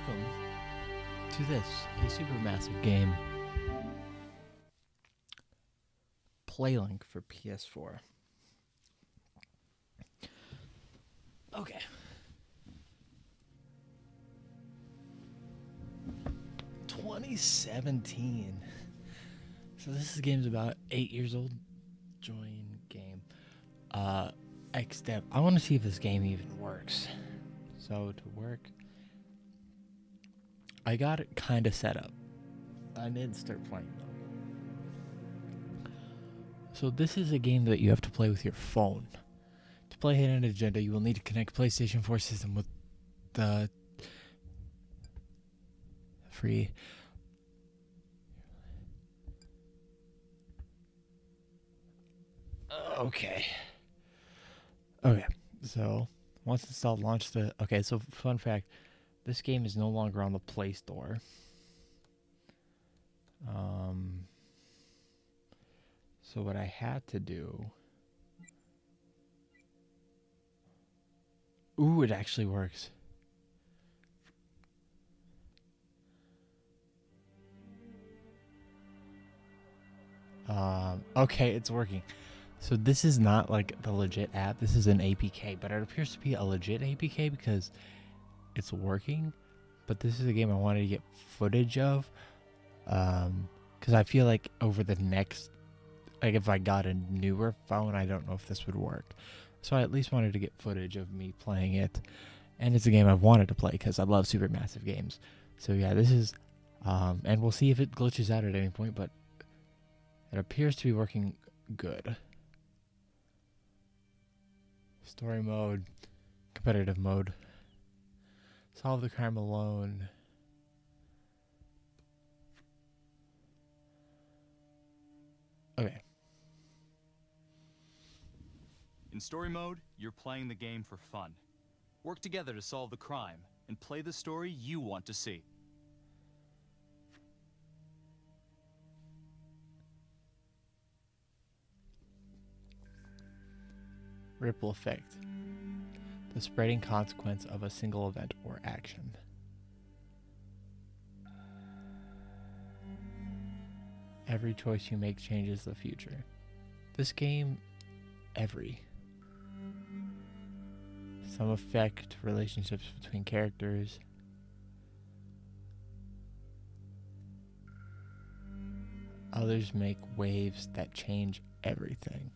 welcome to this, a supermassive game, Playlink for PS4. Okay. "2017. So this game's about 8 years old. Join game. Xdev. I want to see if this game even works. So to work, I got it kind of set up. I didn't start playing though. So this is a game that you have to play with your phone. To play Hidden Agenda, you will need to connect PlayStation 4 system with the free. Okay. Okay. So once installed, launch the. Okay. So fun fact, this game is no longer on the Play Store. So what I had to do. Ooh, it actually works. Okay, it's working. So this is not like the legit app. This is an APK, but it appears to be a legit APK because it's working. But this is a game I wanted to get footage of, because I feel like over the next, like if I got a newer phone, I don't know if this would work. So I at least wanted to get footage of me playing it, and it's a game I've wanted to play because I love supermassive games. So yeah, this is, and we'll see if it glitches out at any point, but it appears to be working good. Story mode, competitive mode. Solve the crime alone. Okay. In story mode, you're playing the game for fun. Work together to solve the crime and play the story you want to see. Ripple effect. The spreading consequence of a single event or action. Every choice you make changes the future. This game, some affect relationships between characters. Others make waves that change everything.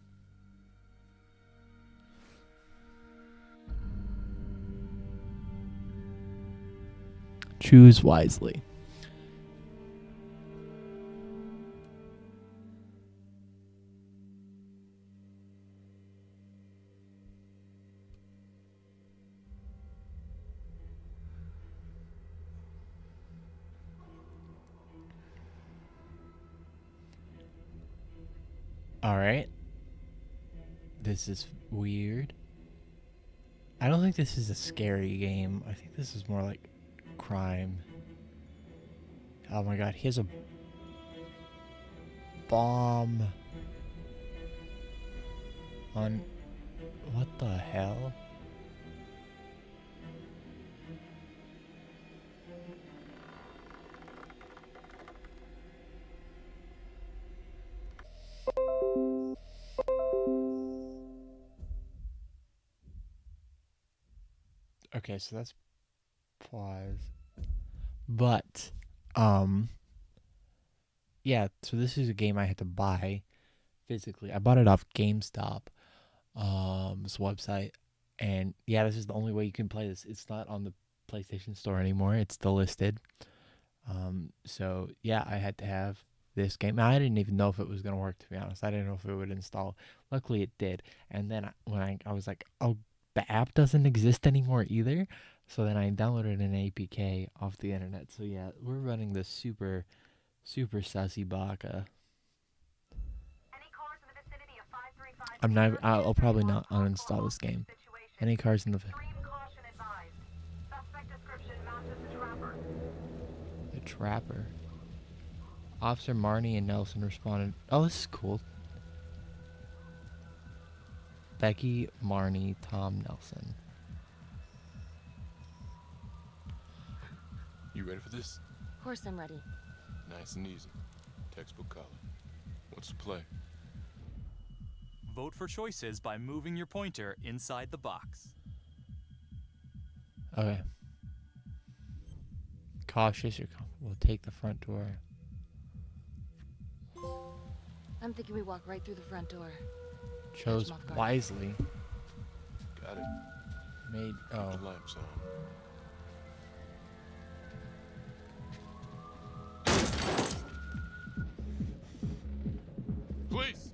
Choose wisely. Alright. This is weird. I don't think this is a scary game. I think this is more like crime. Oh my god, he has a bomb on. What the hell? Okay, so that's pause. But, yeah, so this is a game I had to buy physically. I bought it off GameStop, this website, and yeah, this is the only way you can play this. It's not on the PlayStation Store anymore. It's delisted. So yeah, I had to have this game. I didn't even know if it was gonna work. To be honest, I didn't know if it would install. Luckily, it did. And then when I was like, oh, the app doesn't exist anymore either. So then I downloaded an APK off the internet. So yeah, we're running this super sussy baka. I'm not. I'll probably not uninstall this game. Any cars in the trapper. Officer Marnie and Nelson responded. Oh, this is cool. Becky, Marnie, Tom, Nelson. You ready for this? Of course I'm ready. Nice and easy. Textbook color. What's the play? Vote for choices by moving your pointer inside the box. Okay. Cautious or comfortable. Take the front door. I'm thinking we walk right through the front door. Chose off guard. wisely. Got it. Made. Oh. The lights on. Police!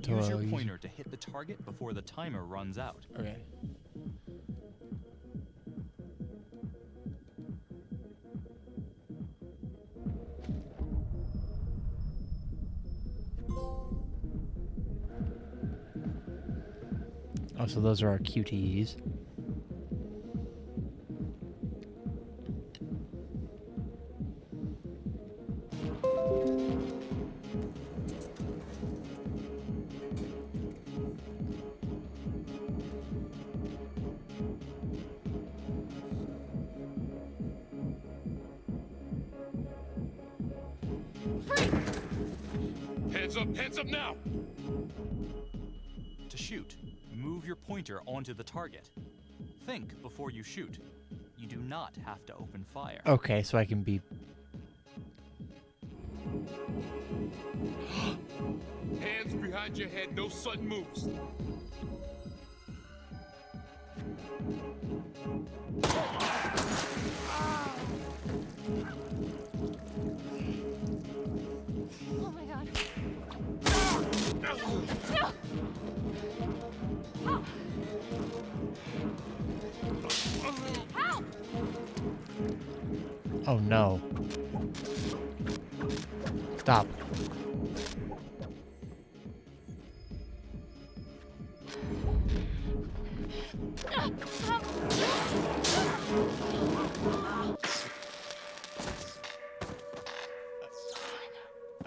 Use your Tutorial, pointer to hit the target before the timer runs out. Okay. Oh, so those are our QTEs. Hands up now! To shoot, move your pointer onto the target. Think before you shoot. You do not have to open fire. Okay, so I can be. Hands behind your head, no sudden moves. Oh my god. Help! Oh no. Stop.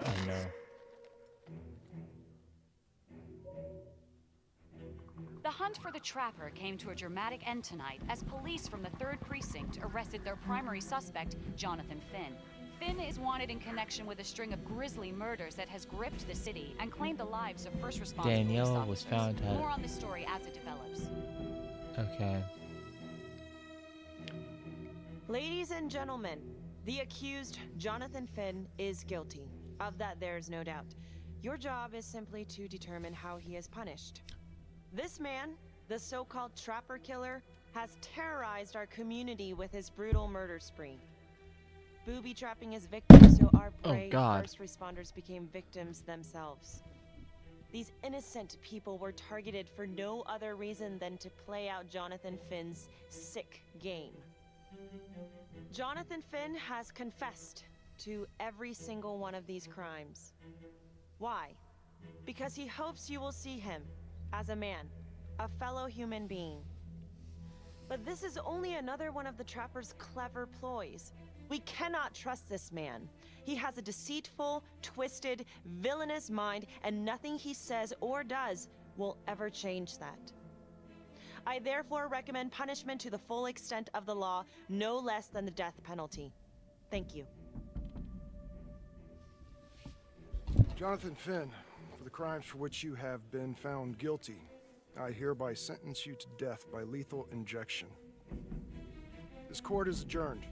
Oh no. The hunt for the Trapper came to a dramatic end tonight as police from the 3rd Precinct arrested their primary suspect, Jonathan Finn. Finn is wanted in connection with a string of grisly murders that has gripped the city and claimed the lives of first responder Danielle police was officers. found had- More on this story as it develops. Okay. Ladies and gentlemen, the accused, Jonathan Finn, is guilty. Of that, there's no doubt. Your job is simply to determine how he is punished. This man, the so-called Trapper Killer, has terrorized our community with his brutal murder spree. Booby-trapping his victims so our brave God. first responders became victims themselves. These innocent people were targeted for no other reason than to play out Jonathan Finn's sick game. Jonathan Finn has confessed to every single one of these crimes. Why? Because he hopes you will see him as a man, a fellow human being. But this is only another one of the Trapper's clever ploys. We cannot trust this man. He has a deceitful, twisted, villainous mind, and nothing he says or does will ever change that. I therefore recommend punishment to the full extent of the law, no less than the death penalty. Thank you. Jonathan Finn, for the crimes for which you have been found guilty, I hereby sentence you to death by lethal injection. This court is adjourned.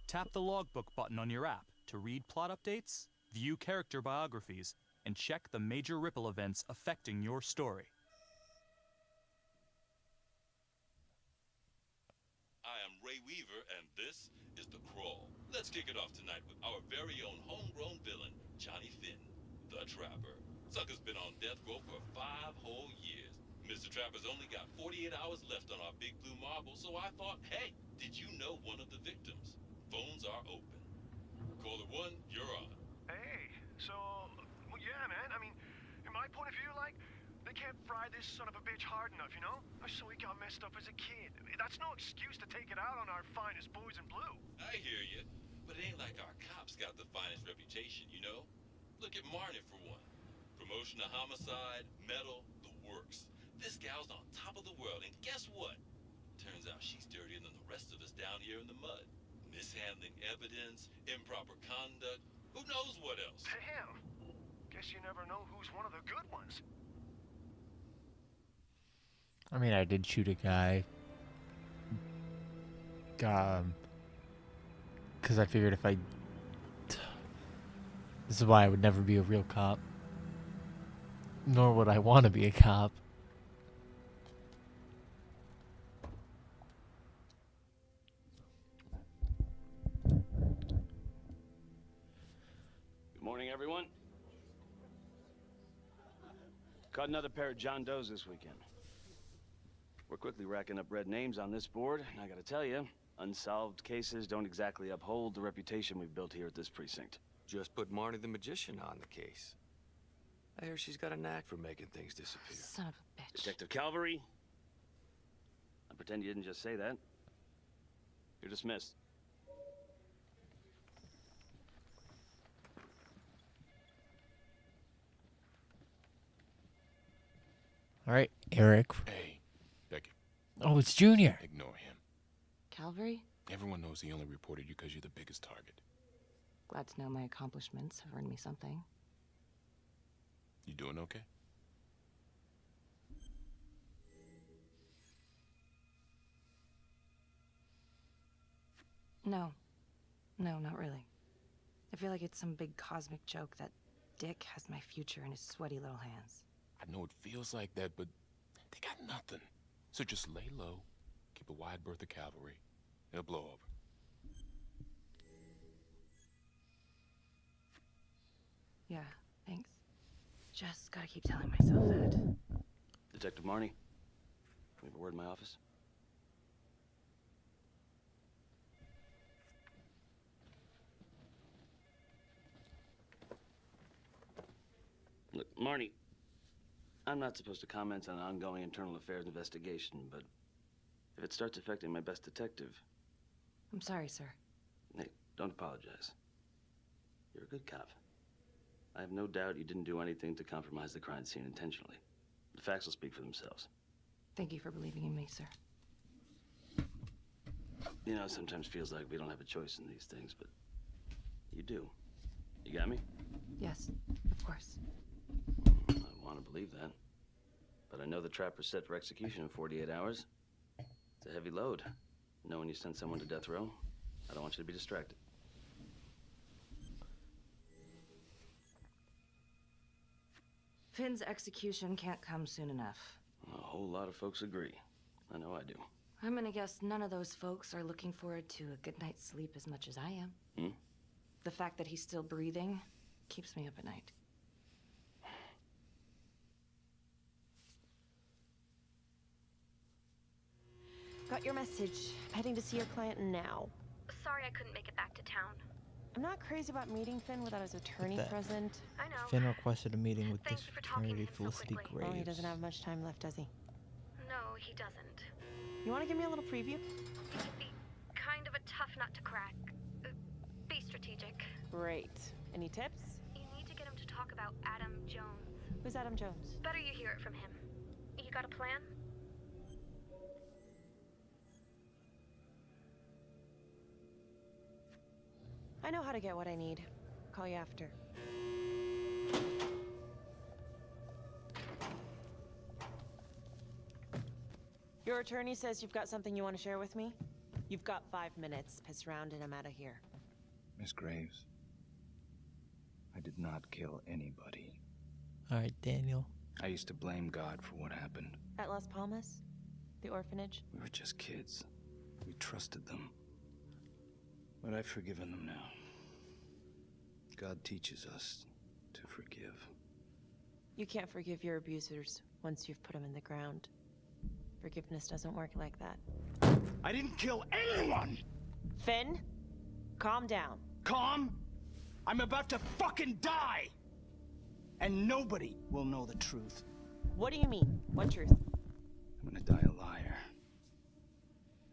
Tap the logbook button on your app to read plot updates, view character biographies, and check the major ripple events affecting your story. I am Ray Weaver, and this is The Crawl. Let's kick it off tonight with our very own homegrown villain, Johnny Finn, the Trapper. Sucker's been on death row for 5 whole years. Mr. Trapper's only got 48 hours left on our big blue marble, so I thought, hey, did you know one of the victims? Phones are open. Caller 1, you're on. Hey, so, well, yeah, man. I mean, my point of view, like, they can't fry this son of a bitch hard enough, you know? So he got messed up as a kid. That's no excuse to take it out on our finest boys in blue. I hear you, but it ain't like our cops got the finest reputation, you know? Look at Marnie for one. Promotion to homicide, medal, the works. This gal's on top of the world, and guess what? Turns out she's dirtier than the rest of us down here in the mud. Mishandling evidence, improper conduct, who knows what else? Damn. Guess you never know who's one of the good ones. I mean, I did shoot a guy. Because I figured if I... This is why I would never be a real cop. Nor would I want to be a cop. Good morning, everyone. Caught another pair of John Does this weekend. We're quickly racking up red names on this board, and I gotta tell you, unsolved cases don't exactly uphold the reputation we've built here at this precinct. Just put Marnie the Magician on the case. I hear she's got a knack for making things disappear. Son of a bitch. Detective Calvary, I pretend you didn't just say that. You're dismissed. All right, Eric. Hey, Becky. Oh, it's Junior. Ignore him. Calvary? Everyone knows he only reported you because you're the biggest target. Glad to know my accomplishments have earned me something. You doing okay? No. No, not really. I feel like it's some big cosmic joke that Dick has my future in his sweaty little hands. I know it feels like that, but they got nothing. So just lay low, keep a wide berth of cavalry. It'll blow over. Yeah, thanks. Just gotta keep telling myself that. Detective Marnie, can we have a word in my office? Look, Marnie, I'm not supposed to comment on an ongoing internal affairs investigation, but if it starts affecting my best detective... I'm sorry, sir. Hey, don't apologize. You're a good cop. I have no doubt you didn't do anything to compromise the crime scene intentionally. The facts will speak for themselves. Thank you for believing in me, sir. You know, it sometimes feels like we don't have a choice in these things, but you do. You got me? Yes, of course. I want to believe that. But I know the trapper's set for execution in 48 hours. It's a heavy load. Knowing you sent someone to death row, I don't want you to be distracted. Finn's execution can't come soon enough. A whole lot of folks agree. I know I do. I'm gonna guess none of those folks are looking forward to a good night's sleep as much as I am. Hmm? The fact that he's still breathing keeps me up at night. Got your message. Heading to see your client now. Sorry I couldn't make it back to town. I'm not crazy about meeting Finn without his attorney that. present. I know. Finn requested a meeting with Thank this you for talking to fraternity him so Felicity quickly. Graves. Oh, he doesn't have much time left, does he? No, he doesn't. You want to give me a little preview? It could be kind of a tough nut to crack. Be strategic. Great. Any tips? You need to get him to talk about Adam Jones. Who's Adam Jones? Better you hear it from him. You got a plan? I know how to get what I need. Call you after. Your attorney says you've got something you want to share with me? You've got 5 minutes. Piss around and I'm out of here. Miss Graves, I did not kill anybody. All right, Daniel. I used to blame God for what happened. At Las Palmas? The orphanage? We were just kids. We trusted them. But I've forgiven them now. God teaches us to forgive. You can't forgive your abusers once you've put them in the ground. Forgiveness doesn't work like that. I didn't kill anyone! Finn, calm down. Calm? I'm about to fucking die! And nobody will know the truth. What do you mean? What truth? I'm gonna die a liar.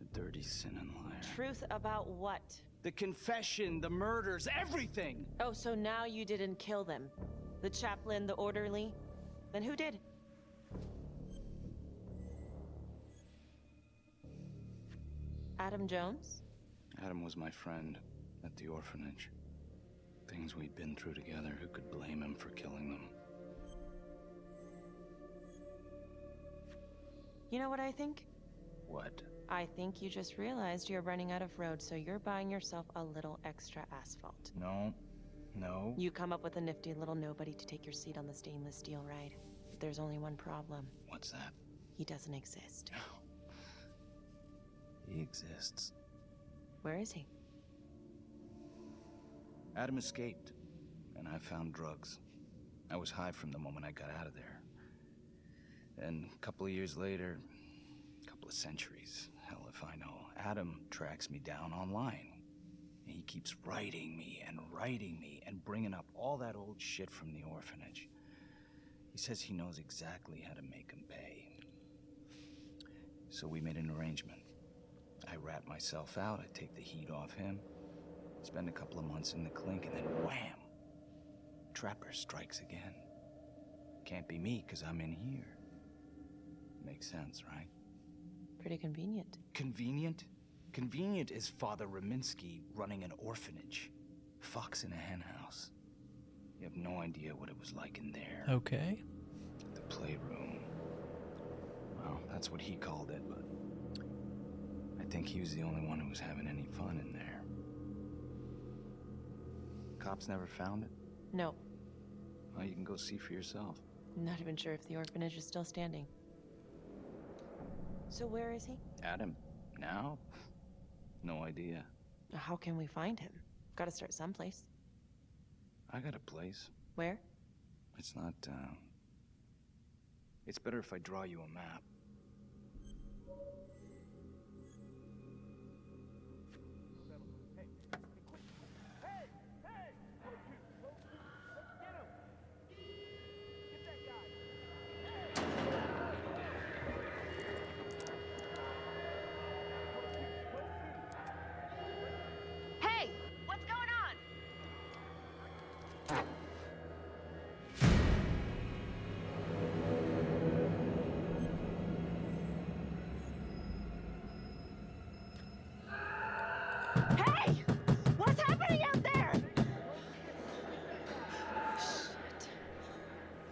A dirty, sinning liar. Truth about what? The confession, the murders, everything! Oh, so now you didn't kill them? The chaplain, the orderly? Then who did? Adam Jones? Adam was my friend at the orphanage. Things we'd been through together, who could blame him for killing them? You know what I think? What? I think you just realized you're running out of road, so you're buying yourself a little extra asphalt. No. No. You come up with a nifty little nobody to take your seat on the stainless steel ride. But there's only one problem. What's that? He doesn't exist. He exists. Where is he? Adam escaped, and I found drugs. I was high from the moment I got out of there. And a couple of years later, a couple of centuries, hell if I know, Adam tracks me down online. And he keeps writing me and bringing up all that old shit from the orphanage. He says he knows exactly how to make him pay. So we made an arrangement. I rat myself out, I take the heat off him, spend a couple of months in the clink, and then wham! Trapper strikes again. Can't be me, 'cause I'm in here. Makes sense, right? Pretty convenient. Convenient? Convenient is Father Raminsky running an orphanage. Fox in a hen house. You have no idea what it was like in there. Okay. The playroom. Well, that's what he called it, but I think he was the only one who was having any fun in there. Cops never found it? No. Well, you can go see for yourself. Not even sure if the orphanage is still standing. So where is he? Adam? Now? No idea. How can we find him? Gotta start someplace. I got a place. Where? It's not, It's better if I draw you a map. Hey! What's going on? Hey! What's happening out there?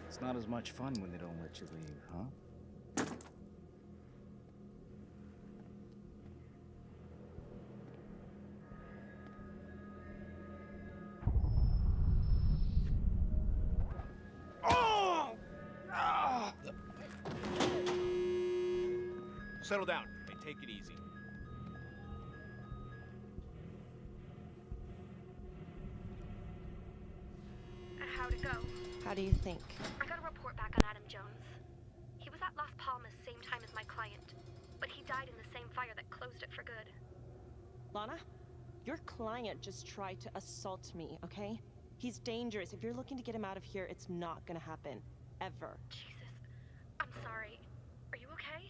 It's not as much fun when they don't let you leave, huh? Settle down and take it easy. How'd it go? How do you think? I got a report back on Adam Jones. He was at Las Palmas same time as my client, but he died in the same fire that closed it for good. Lana, your client just tried to assault me, okay? He's dangerous. If you're looking to get him out of here, it's not gonna happen. Ever. Jesus. I'm sorry. Are you okay?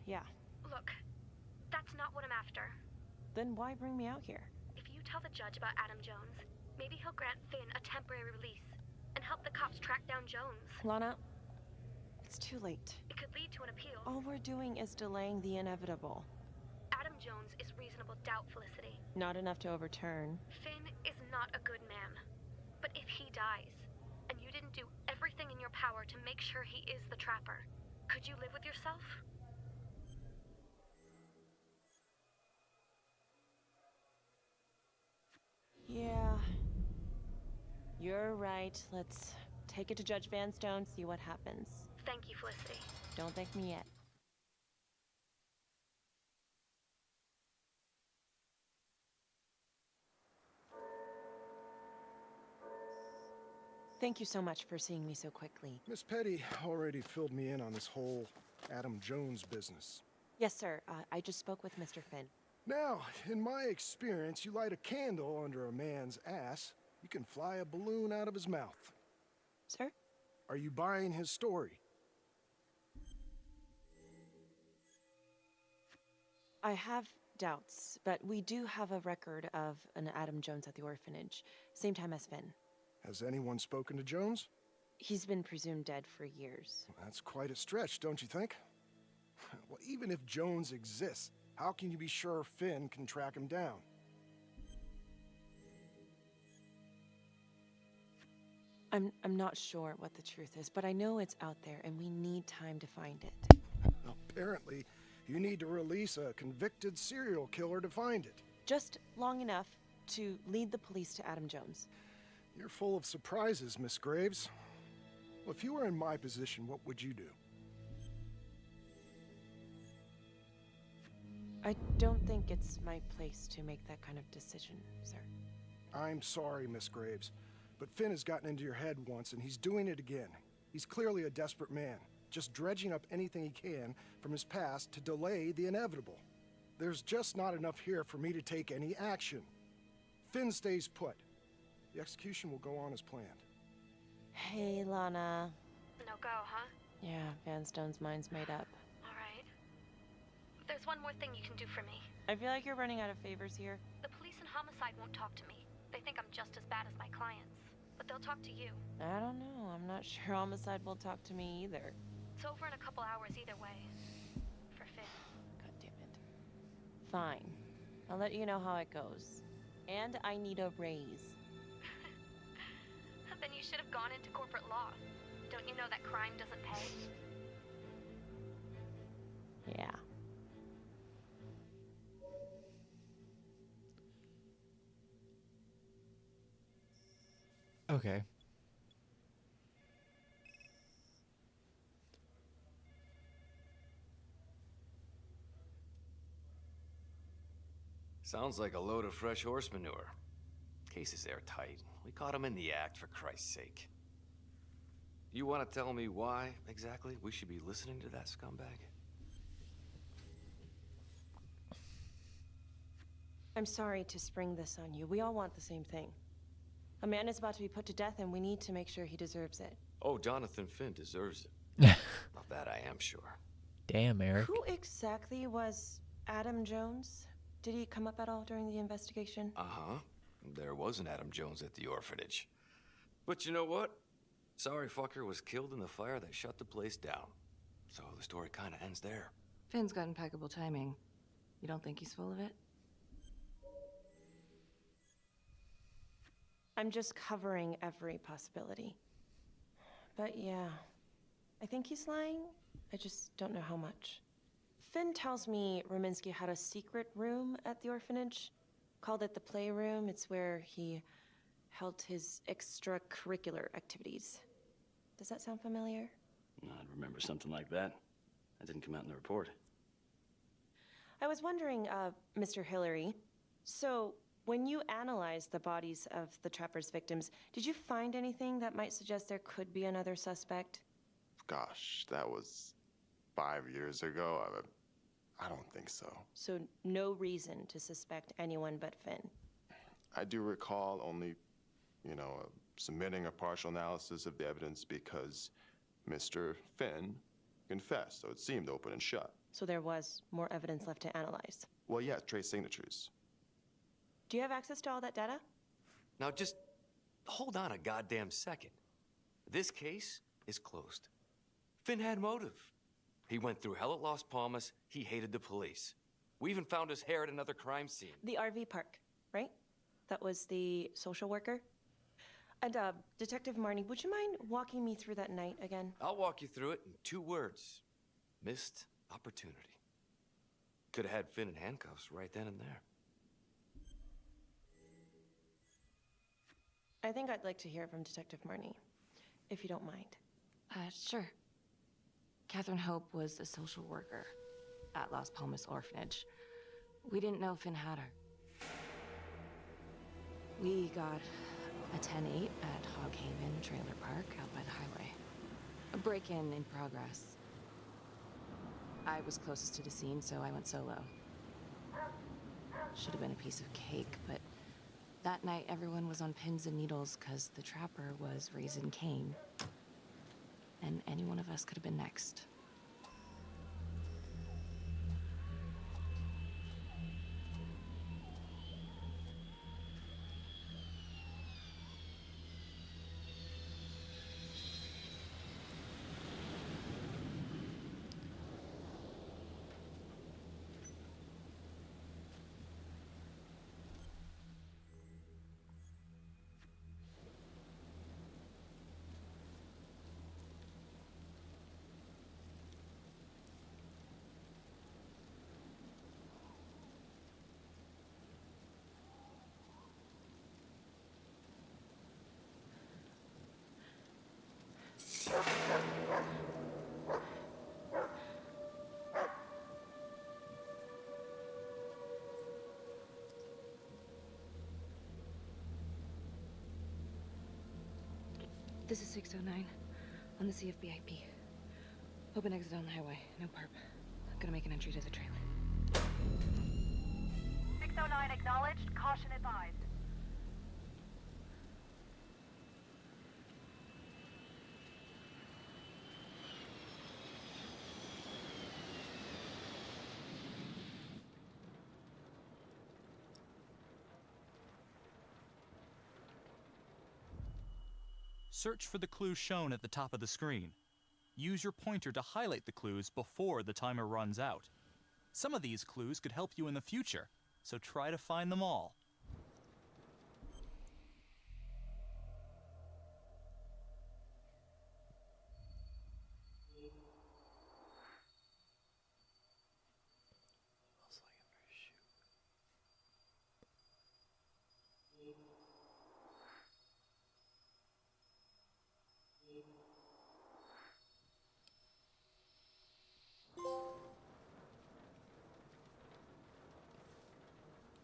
Yeah. Look, that's not what I'm after. Then why bring me out here? If you tell the judge about Adam Jones, maybe he'll grant Finn a temporary release and help the cops track down Jones. Lana, it's too late. It could lead to an appeal. All we're doing is delaying the inevitable. Adam Jones is reasonable doubt, Felicity. Not enough to overturn. Finn is not a good man. But if he dies, and you didn't do everything in your power to make sure he is the trapper, could you live with yourself? Yeah. You're right. Let's take it to Judge Vanstone, see what happens. Thank you, Felicity. Don't thank me yet. Thank you so much for seeing me so quickly. Miss Petty already filled me in on this whole Adam Jones business. Yes, sir. I just spoke with Mr. Finn. Now, in my experience, you light a candle under a man's ass, you can fly a balloon out of his mouth. Sir? Are you buying his story? I have doubts, but we do have a record of an Adam Jones at the orphanage, same time as Finn. Has anyone spoken to Jones? He's been presumed dead for years. That's quite a stretch, don't you think? Well, even if Jones exists, how can you be sure Finn can track him down? I'm not sure what the truth is, but I know it's out there and we need time to find it. Apparently, you need to release a convicted serial killer to find it. Just long enough to lead the police to Adam Jones. You're full of surprises, Miss Graves. Well, if you were in my position, what would you do? I don't think it's my place to make that kind of decision, sir. I'm sorry, Miss Graves, but Finn has gotten into your head once, and he's doing it again. He's clearly a desperate man, just dredging up anything he can from his past to delay the inevitable. There's just not enough here for me to take any action. Finn stays put. The execution will go on as planned. Hey, Lana. No go, huh? Yeah, Van Stone's mind's made up. All right. There's one more thing you can do for me. I feel like you're running out of favors here. The police and homicide won't talk to me. They think I'm just as bad as my clients. But they'll talk to you. I don't know. I'm not sure Homicide will talk to me either. It's over in a couple hours either way. For Finn. God damn it. Fine. I'll let you know how it goes. And I need a raise. Then you should have gone into corporate law. Don't you know that crime doesn't pay? Yeah. Okay. Sounds like a load of fresh horse manure. Case is airtight. We caught him in the act, for Christ's sake. You want to tell me why, exactly, we should be listening to that scumbag? I'm sorry to spring this on you. We all want the same thing. A man is about to be put to death, and we need to make sure he deserves it. Oh, Jonathan Finn deserves it. Of that I am sure. Damn, Eric. Who exactly was Adam Jones? Did he come up at all during the investigation? Uh-huh. There was an Adam Jones at the orphanage. But you know what? Sorry fucker was killed in the fire that shut the place down. So the story kind of ends there. Finn's got impeccable timing. You don't think he's full of it? I'm just covering every possibility. But yeah, I think he's lying. I just don't know how much. Finn tells me Rominsky had a secret room at the orphanage. Called it the playroom. It's where he held his extracurricular activities. Does that sound familiar? I'd remember something like that. That didn't come out in the report. I was wondering, Mr. Hillary, so when you analyzed the bodies of the Trapper's victims, did you find anything that might suggest there could be another suspect? Gosh, that was 5 years ago. I don't think so. So no reason to suspect anyone but Finn? I do recall only, submitting a partial analysis of the evidence because Mr. Finn confessed, so it seemed open and shut. So there was more evidence left to analyze? Well, yeah, trace signatures. Do you have access to all that data? Now just hold on a goddamn second. This case is closed. Finn had motive. He went through hell at Las Palmas. He hated the police. We even found his hair at another crime scene. The RV park, right? That was the social worker? And, Detective Marnie, would you mind walking me through that night again? I'll walk you through it in 2 words. Missed opportunity. Could have had Finn in handcuffs right then and there. I think I'd like to hear from Detective Marnie, if you don't mind. Sure. Catherine Hope was a social worker at Las Palmas Orphanage. We didn't know Finn had her. We got a 10-8 at Hog Haven Trailer Park out by the highway. A break-in in progress. I was closest to the scene, so I went solo. Should have been a piece of cake, but That night, everyone was on pins and needles because the trapper was raising Cain. And any one of us could have been next. This is 609 on the CFBIP. Open exit on the highway. No perp. I'm gonna make an entry to the trailer. 609 acknowledged. Caution advised. Search for the clues shown at the top of the screen. Use your pointer to highlight the clues before the timer runs out. Some of these clues could help you in the future, so try to find them all.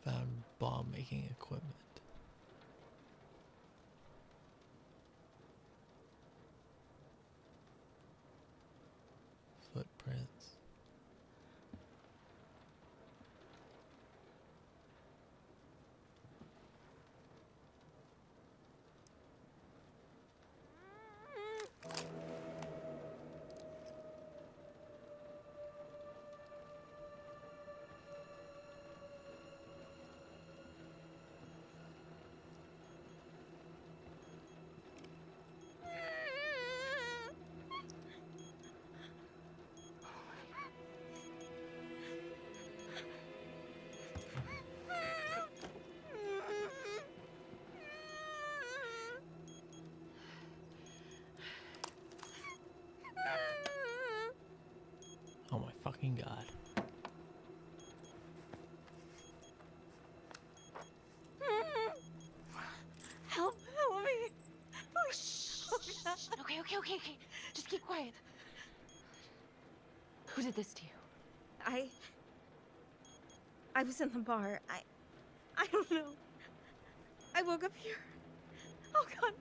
Found bomb making equipment. Footprints. Oh my fucking god. Help me. Oh, shh. Okay. Just keep quiet. Who did this to you? I was in the bar. I don't know. I woke up here. Oh God,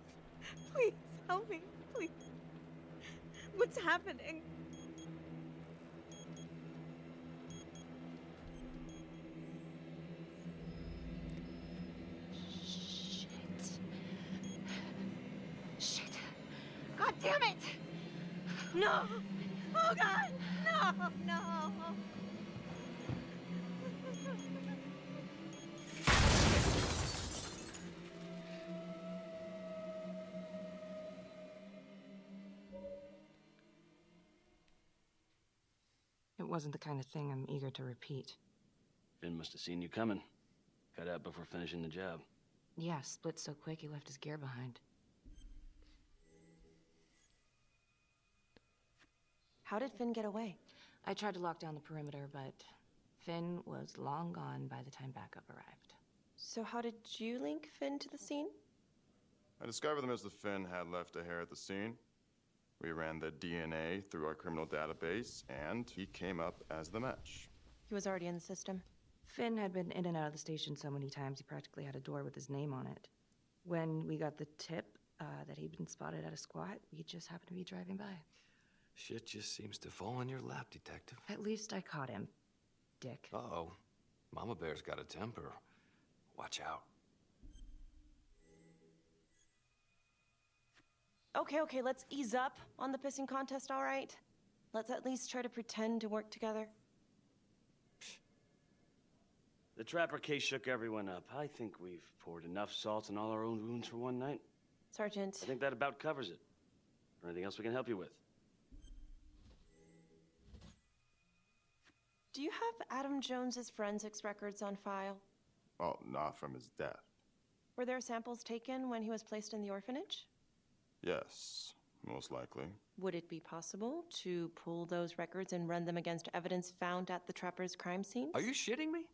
please help me, please. What's happening? Shit. God damn it! No! Oh God! No! It wasn't the kind of thing I'm eager to repeat. Finn must have seen you coming. Got out before finishing the job. Yeah, split so quick he left his gear behind. How did Finn get away? I tried to lock down the perimeter, but Finn was long gone by the time backup arrived. So how did you link Finn to the scene? I discovered them as the Finn had left a hair at the scene. We ran the DNA through our criminal database, and he came up as the match. He was already in the system. Finn had been in and out of the station so many times he practically had a door with his name on it. When we got the tip that he'd been spotted at a squat, we just happened to be driving by. Shit just seems to fall in your lap, Detective. At least I caught him, Dick. Uh-oh. Mama Bear's got a temper. Watch out. Okay, let's ease up on the pissing contest, all right? Let's at least try to pretend to work together. The Trapper case shook everyone up. I think we've poured enough salt in all our own wounds for one night. Sergeant. I think that about covers it. Or anything else we can help you with? Do you have Adam Jones's forensics records on file? Oh, not from his death. Were there samples taken when he was placed in the orphanage? Yes, most likely. Would it be possible to pull those records and run them against evidence found at the Trapper's crime scene? Are you shitting me?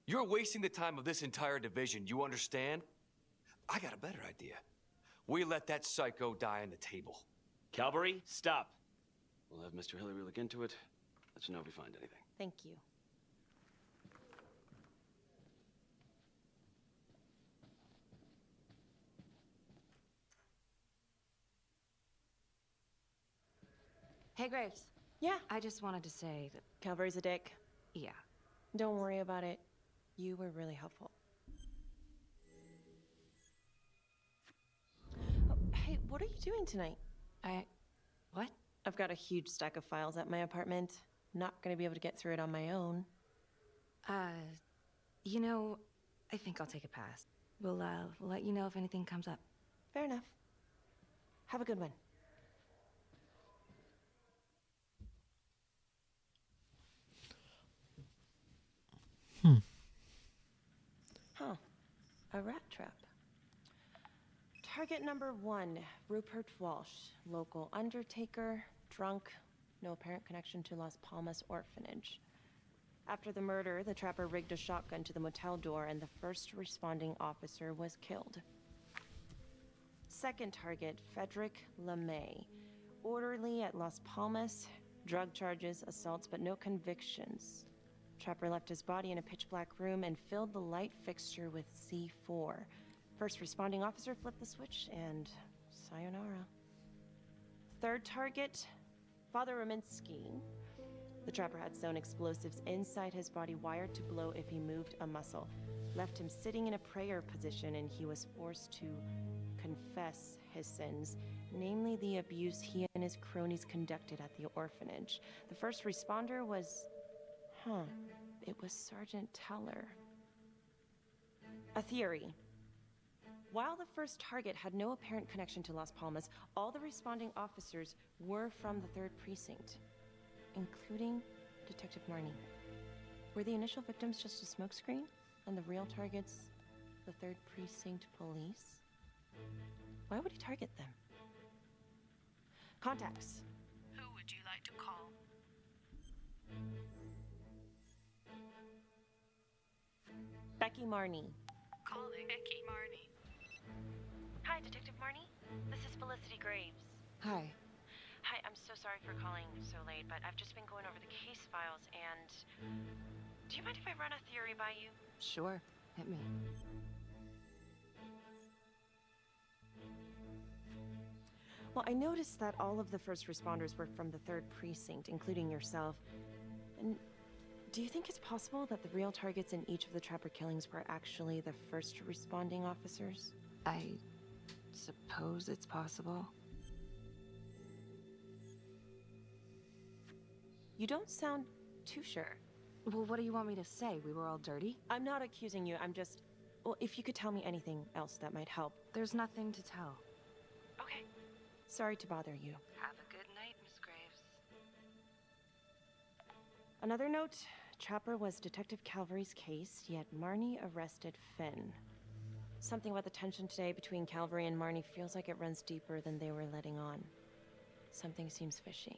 You're wasting the time of this entire division, you understand? I got a better idea. We let that psycho die on the table. Calvary, stop. We'll have Mr. Hillary look into it. Let you know if we find anything. Thank you. Hey, Graves. Yeah? I just wanted to say that... Calvary's a dick. Yeah. Don't worry about it. You were really helpful. Oh, hey, what are you doing tonight? What? I've got a huge stack of files at my apartment. Not gonna be able to get through it on my own. You know, I think I'll take a pass. We'll let you know if anything comes up. Fair enough. Have a good one. Huh. A rat trap. Target number 1, Rupert Walsh, local undertaker, drunk, no apparent connection to Las Palmas orphanage. After the murder, the Trapper rigged a shotgun to the motel door and the first responding officer was killed. Second target, Frederick LeMay, orderly at Las Palmas, drug charges, assaults, but no convictions. Trapper left his body in a pitch-black room and filled the light fixture with C4. First responding officer flipped the switch, and sayonara. Third target, Father Rominsky. The Trapper had sewn explosives inside his body, wired to blow if he moved a muscle. Left him sitting in a prayer position, and he was forced to confess his sins, namely the abuse he and his cronies conducted at the orphanage. The first responder was... it was Sergeant Teller. A theory. While the first target had no apparent connection to Las Palmas, all the responding officers were from the 3rd Precinct, including Detective Marnie. Were the initial victims just a smokescreen, and the real targets the 3rd Precinct police? Why would he target them? Contacts. Who would you like to call? Becky Marnie. Calling Becky Marnie. Hi, Detective Marnie. This is Felicity Graves. Hi. Hi, I'm so sorry for calling so late, but I've just been going over the case files and... Do you mind if I run a theory by you? Sure. Hit me. Well, I noticed that all of the first responders were from the 3rd Precinct, including yourself. And do you think it's possible that the real targets in each of the Trapper killings were actually the first responding officers? I suppose it's possible. You don't sound too sure. Well, what do you want me to say? We were all dirty? I'm not accusing you, I'm just... Well, if you could tell me anything else that might help. There's nothing to tell. Okay. Sorry to bother you. Have a good night, Miss Graves. Another note, Trapper was Detective Calvary's case, yet Marnie arrested Finn. Something about the tension today between Calvary and Marnie feels like it runs deeper than they were letting on. Something seems fishy.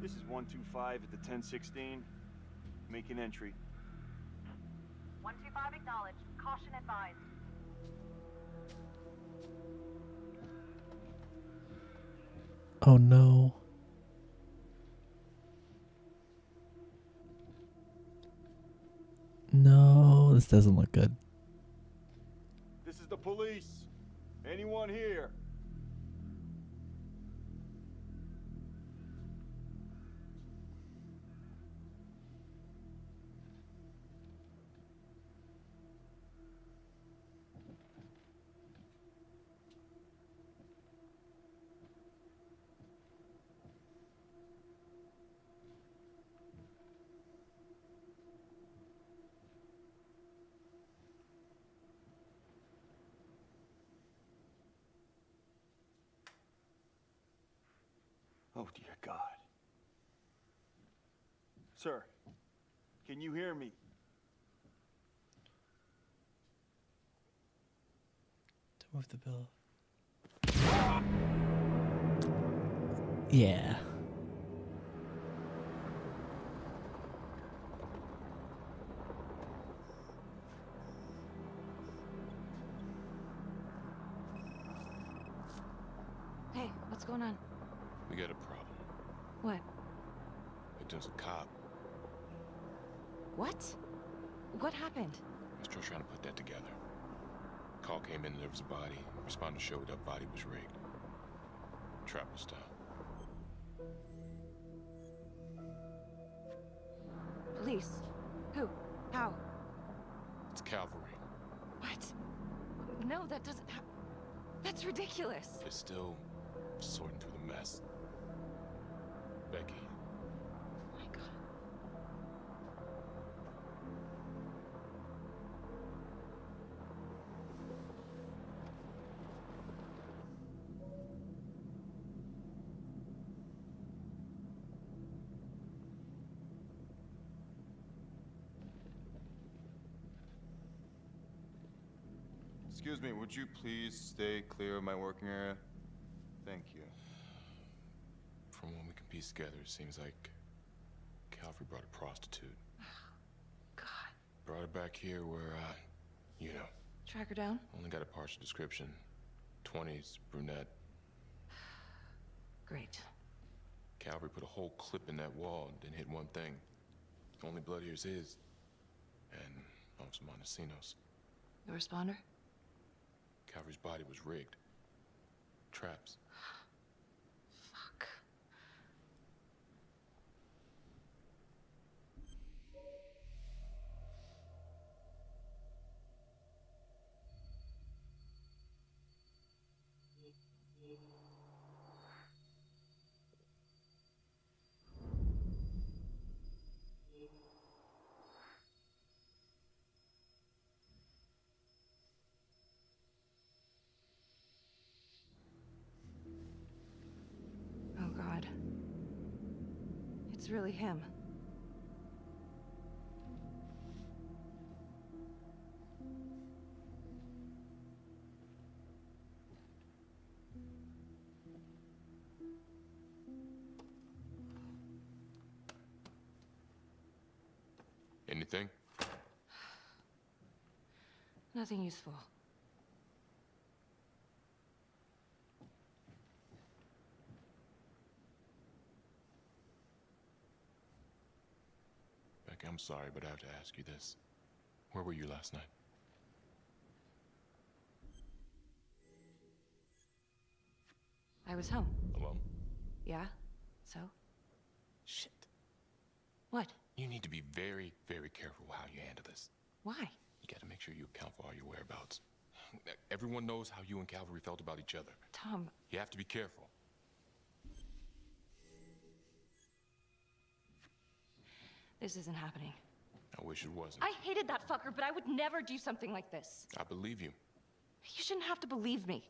This is 125 at the 1016. Making entry. 125 acknowledged. Caution advised. Oh no. No, this doesn't look good. This is the police. Anyone here? Oh, dear God. Sir, can you hear me? To move the bill. Yeah. Hey, what's going on? We got a problem. What? Victim's a cop. What? What happened? I'm still trying to put that together. Call came in, there was a body. Responder showed up, body was rigged. Trapper style. Police? Who? How? It's cavalry. What? No, that doesn't that's ridiculous. They're still sorting through the mess. Becky. Oh my God. Excuse me, would you please stay clear of my working area? Thank you. From what we can piece together, it seems like Calvary brought a prostitute. God. Brought her back here where, you know. Track her down? Only got a partial description. 20s, brunette. Great. Calvary put a whole clip in that wall, didn't hit one thing. Only blood here's his. And Officer Montesinos. The responder? Calvary's body was rigged. Traps. Fuck. Oh, God. It's really him. Anything? Nothing useful. Becky, I'm sorry, but I have to ask you this. Where were you last night? I was home. Alone? Yeah? So? Shit. What? You need to be very, very careful how you handle this. Why? You gotta make sure you account for all your whereabouts. Everyone knows how you and Calvary felt about each other. Tom. You have to be careful. This isn't happening. I wish it wasn't. I hated that fucker, but I would never do something like this. I believe you. You shouldn't have to believe me.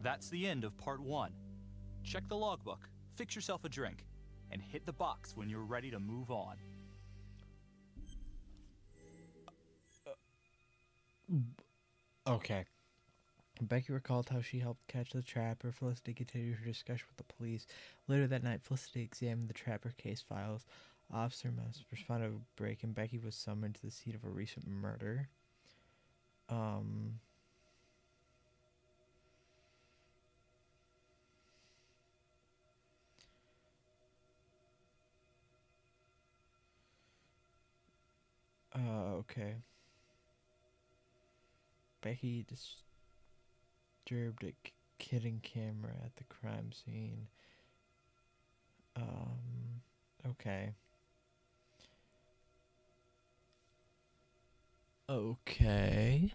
That's the end of part 1. Check the logbook, fix yourself a drink, and hit the box when you're ready to move on. Okay. Becky recalled how she helped catch the trapper. Felicity continued her discussion with the police. Later that night, Felicity examined the trapper case files. Officer Moss responded to a break, and Becky was summoned to the scene of a recent murder. Okay. Becky disturbed a hidden camera at the crime scene. Okay. Okay.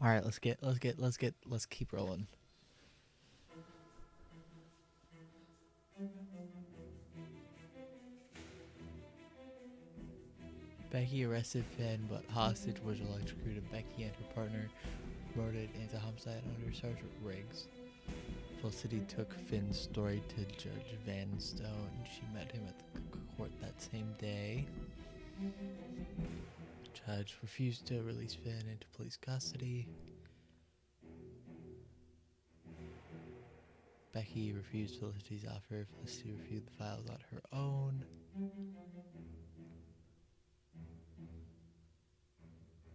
All right, let's keep rolling. Becky arrested Finn, but hostage was electrocuted. Becky and her partner reported into homicide under Sergeant Riggs. Felicity took Finn's story to Judge Van Stone. She met him at the court that same day. Judge refused to release Finn into police custody. Becky refused Felicity's offer. Felicity reviewed the files on her own.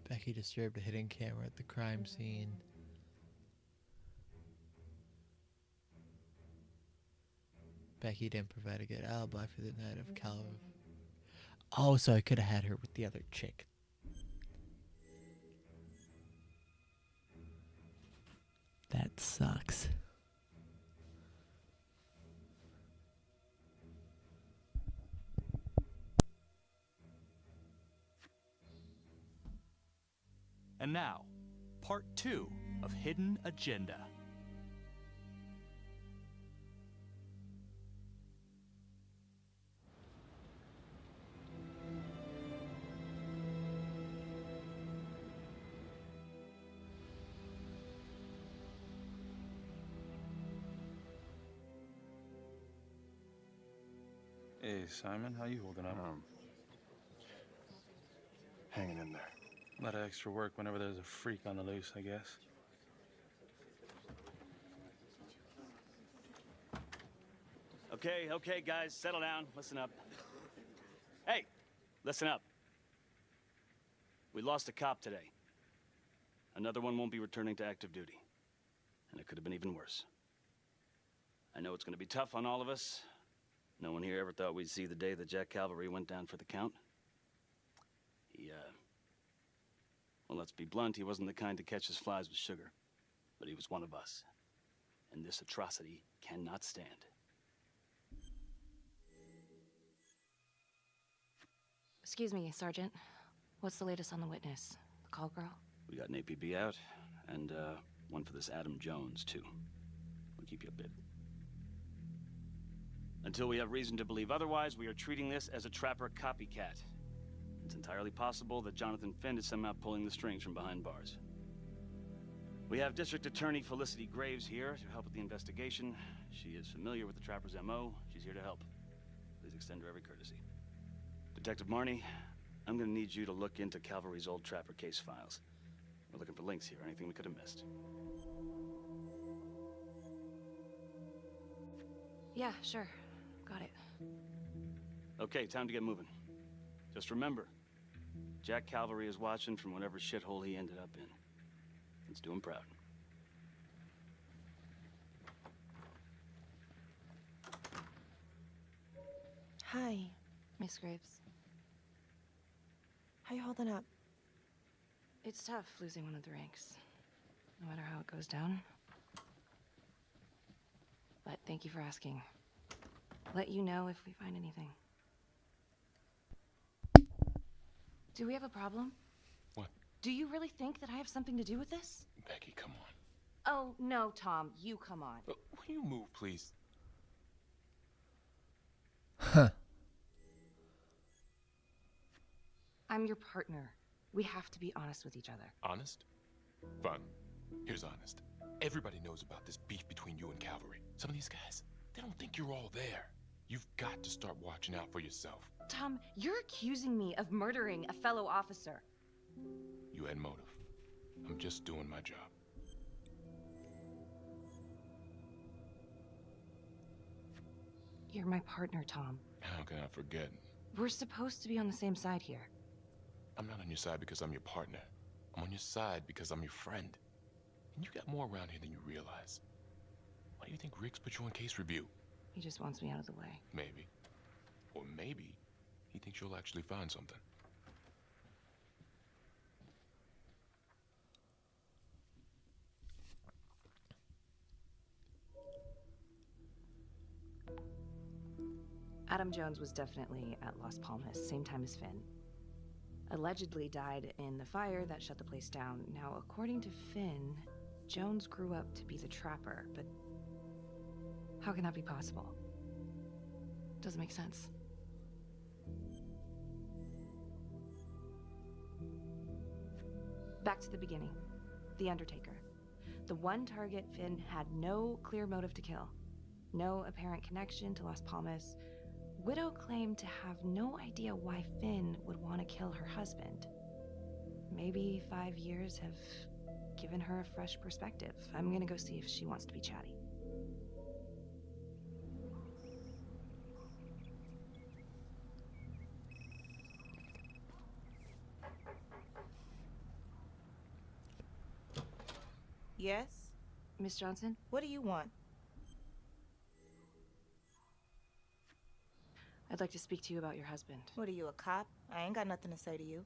Becky disturbed a hidden camera at the crime scene. Becky didn't provide a good alibi for the night of Calvin. Oh, so I could have had her with the other chick. That sucks. And now, part 2 of Hidden Agenda. Hey, Simon, how you holding up? Hanging in there. A lot of extra work whenever there's a freak on the loose, I guess. Okay, guys, settle down. Listen up. Hey, listen up. We lost a cop today. Another one won't be returning to active duty. And it could have been even worse. I know it's going to be tough on all of us. No one here ever thought we'd see the day that Jack Calvary went down for the count. Well, let's be blunt, he wasn't the kind to catch his flies with sugar. But he was one of us. And this atrocity cannot stand. Excuse me, Sergeant. What's the latest on the witness? The call girl? We got an APB out, and one for this Adam Jones, too. We'll keep you updated. Until we have reason to believe otherwise, we are treating this as a Trapper copycat. It's entirely possible that Jonathan Finn is somehow pulling the strings from behind bars. We have District Attorney Felicity Graves here to help with the investigation. She is familiar with the Trapper's MO. She's here to help. Please extend her every courtesy. Detective Marnie, I'm gonna need you to look into Calvary's old Trapper case files. We're looking for links here, anything we could have missed. Yeah, sure. Got it. Okay, time to get moving. Just remember, Jack Calvary is watching from whatever shithole he ended up in. Let's do him proud. Hi. Miss Graves. How you holding up? It's tough losing one of the ranks, no matter how it goes down. But thank you for asking. Let you know if we find anything. Do we have a problem? What? Do you really think that I have something to do with this? Becky, come on. Oh, no, Tom. You come on. Will you move, please? Huh. I'm your partner. We have to be honest with each other. Honest? Fine. Here's honest. Everybody knows about this beef between you and Cavalry. Some of these guys, they don't think you're all there. You've got to start watching out for yourself. Tom, you're accusing me of murdering a fellow officer. You had motive. I'm just doing my job. You're my partner, Tom. How can I forget? We're supposed to be on the same side here. I'm not on your side because I'm your partner. I'm on your side because I'm your friend. And you got more around here than you realize. Why do you think Riggs put you on case review? He just wants me out of the way. Maybe. Or maybe he thinks you'll actually find something. Adam Jones was definitely at Las Palmas, same time as Finn. Allegedly died in the fire that shut the place down. Now, according to Finn, Jones grew up to be the Trapper, but how can that be possible? Doesn't make sense. Back to the beginning. The Undertaker. The one target Finn had no clear motive to kill. No apparent connection to Las Palmas. Widow claimed to have no idea why Finn would want to kill her husband. Maybe 5 years have given her a fresh perspective. I'm gonna go see if she wants to be chatty. Yes? Miss Johnson? What do you want? I'd like to speak to you about your husband. What are you, a cop? I ain't got nothing to say to you.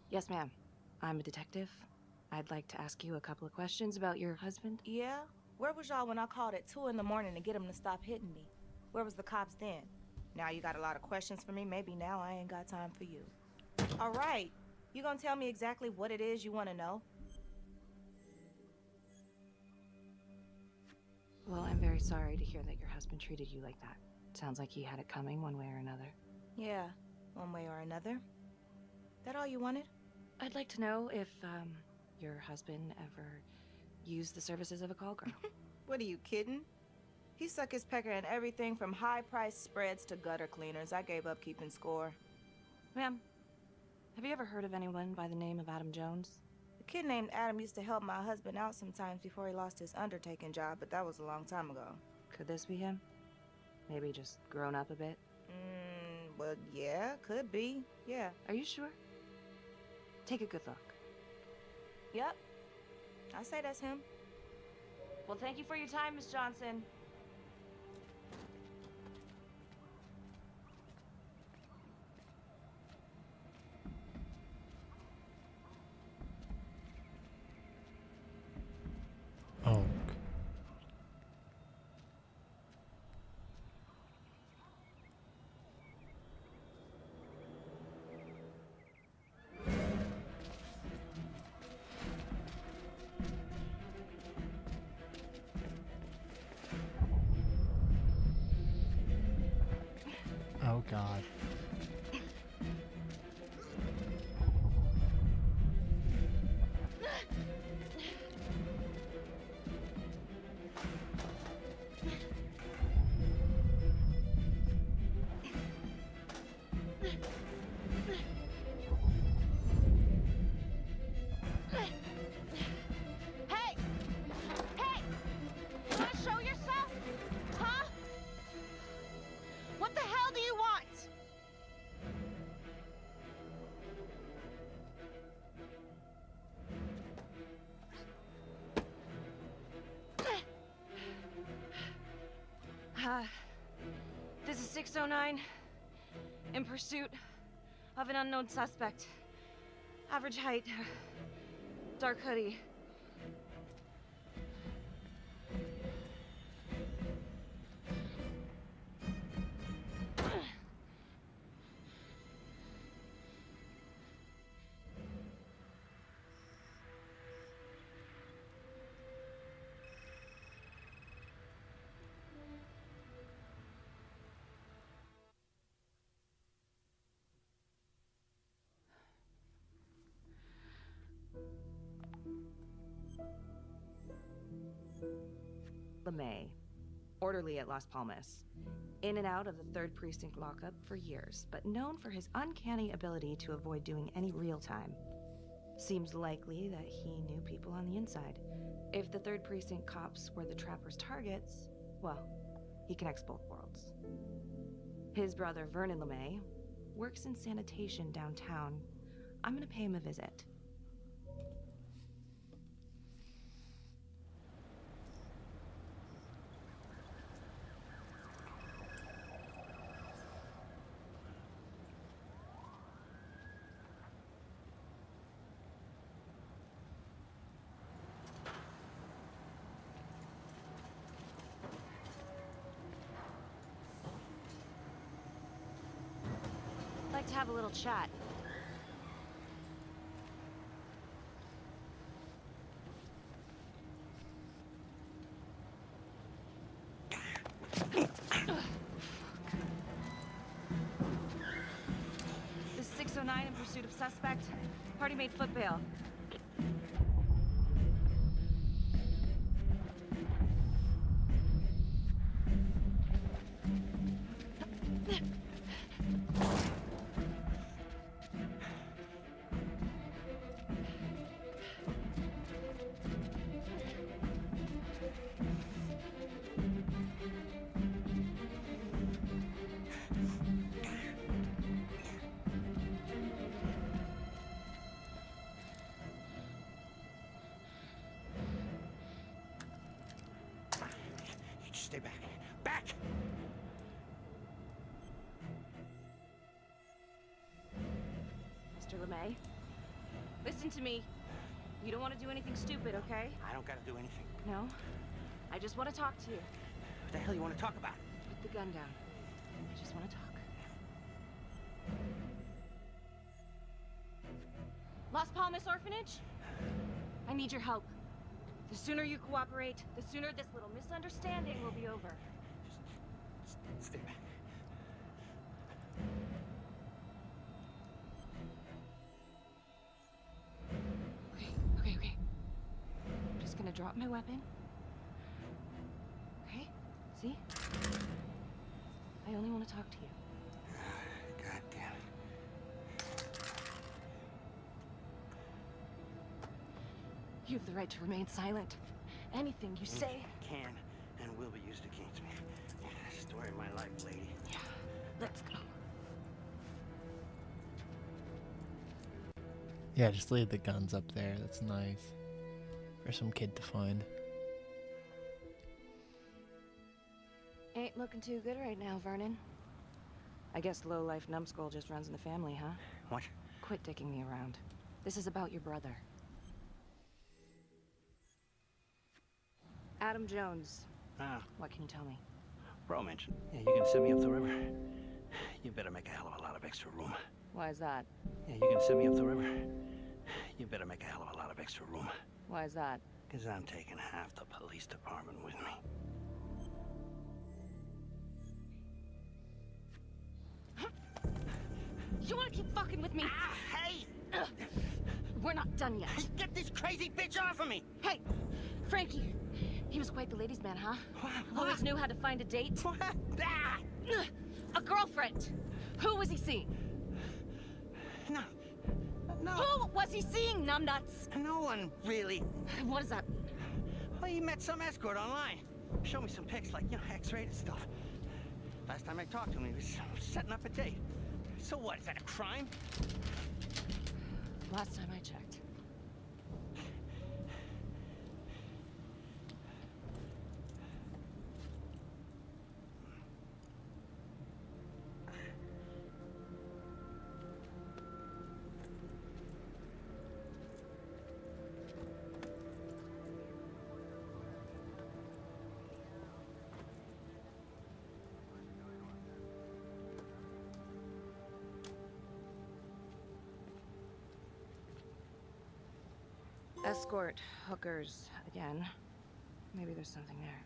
Yes, ma'am. I'm a detective. I'd like to ask you a couple of questions about your husband. Yeah? Where was y'all when I called at 2 in the morning to get him to stop hitting me? Where was the cops then? Now you got a lot of questions for me. Maybe now I ain't got time for you. All right. You gonna tell me exactly what it is you want to know? Well, I'm very sorry to hear that your husband treated you like that. Sounds like he had it coming one way or another. Yeah, one way or another. That all you wanted? I'd like to know if, your husband ever used the services of a call girl. What are you kidding? He suck his pecker in everything from high-priced spreads to gutter cleaners. I gave up keeping score. Ma'am, have you ever heard of anyone by the name of Adam Jones? A kid named Adam used to help my husband out sometimes before he lost his undertaking job, but that was a long time ago. Could this be him? Maybe just grown up a bit? Well, yeah, could be. Yeah. Are you sure? Take a good look. Yep. I say that's him. Well, thank you for your time, Miss Johnson. Oh. Oh God. Hey! Hey! You wanna show yourself? Huh? What the hell do you want? 609, in pursuit of an unknown suspect. Average height, dark hoodie. LeMay, orderly at Las Palmas. In and out of the 3rd Precinct lockup for years, but known for his uncanny ability to avoid doing any real time. Seems likely that he knew people on the inside. If the 3rd Precinct cops were the Trapper's targets, well, he connects both worlds. His brother, Vernon LeMay, works in sanitation downtown. I'm gonna pay him a visit. Like to have a little chat. This is 609 in pursuit of suspect. Party made foot bail. Stay back. Back! Mr. LeMay, listen to me. You don't want to do anything stupid, okay? I don't gotta do anything. No? I just want to talk to you. What the hell you want to talk about? Put the gun down. I just want to talk. Las Palmas Orphanage? I need your help. The sooner you cooperate, the sooner this little misunderstanding will be over. Just stay back. Okay. I'm just gonna drop my weapon. Okay? See? I only want to talk to you. God damn it. You have the right to remain silent. Anything you say Can and will be used against me. Story of my life, lady. Yeah, let's go. Yeah, just leave the guns up there. That's nice. For some kid to find. Ain't looking too good right now, Vernon. I guess low-life numbskull just runs in the family, huh? What? Quit dicking me around. This is about your brother. Adam Jones. Ah, What can you tell me? bro mentioned. Yeah, you gonna send me up the river? You better make a hell of a lot of extra room. Why is that? Yeah, you gonna send me up the river? You better make a hell of a lot of extra room. Why is that? Because I'm taking half the police department with me. You wanna keep fucking with me? Hey! We're not done yet. Get this crazy bitch off of me! Hey, Frankie. He was quite the ladies' man, huh? Always knew how to find a date. A girlfriend. Who was he seeing? No. Who was he seeing, numbnuts? No one, really. What does that mean? Well, he met some escort online. Showed me some pics, like, X-rated stuff. Last time I talked to him, he was setting up a date. So what, is that a crime? Last time I checked. Escort, hookers, again. Maybe there's something there.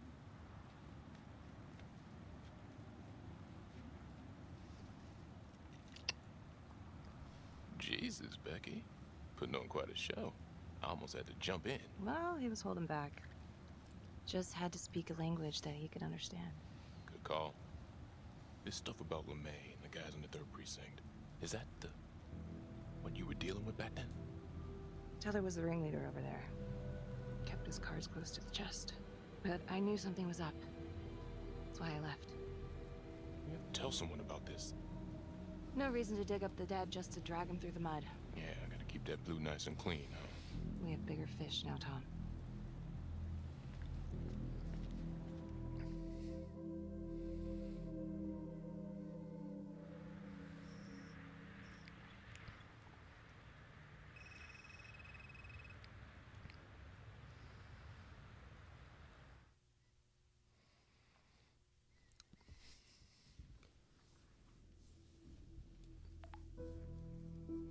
Jesus, Becky. Putting on quite a show. I almost had to jump in. Well, he was holding back. Just had to speak a language that he could understand. Good call. This stuff about LeMay and the guys in the 3rd Precinct, is that what you were dealing with back then? Teller was the ringleader over there. Kept his cards close to the chest. But I knew something was up. That's why I left. You have to tell someone about this. No reason to dig up the dead just to drag him through the mud. Yeah, I gotta keep that blue nice and clean, huh? We have bigger fish now, Tom.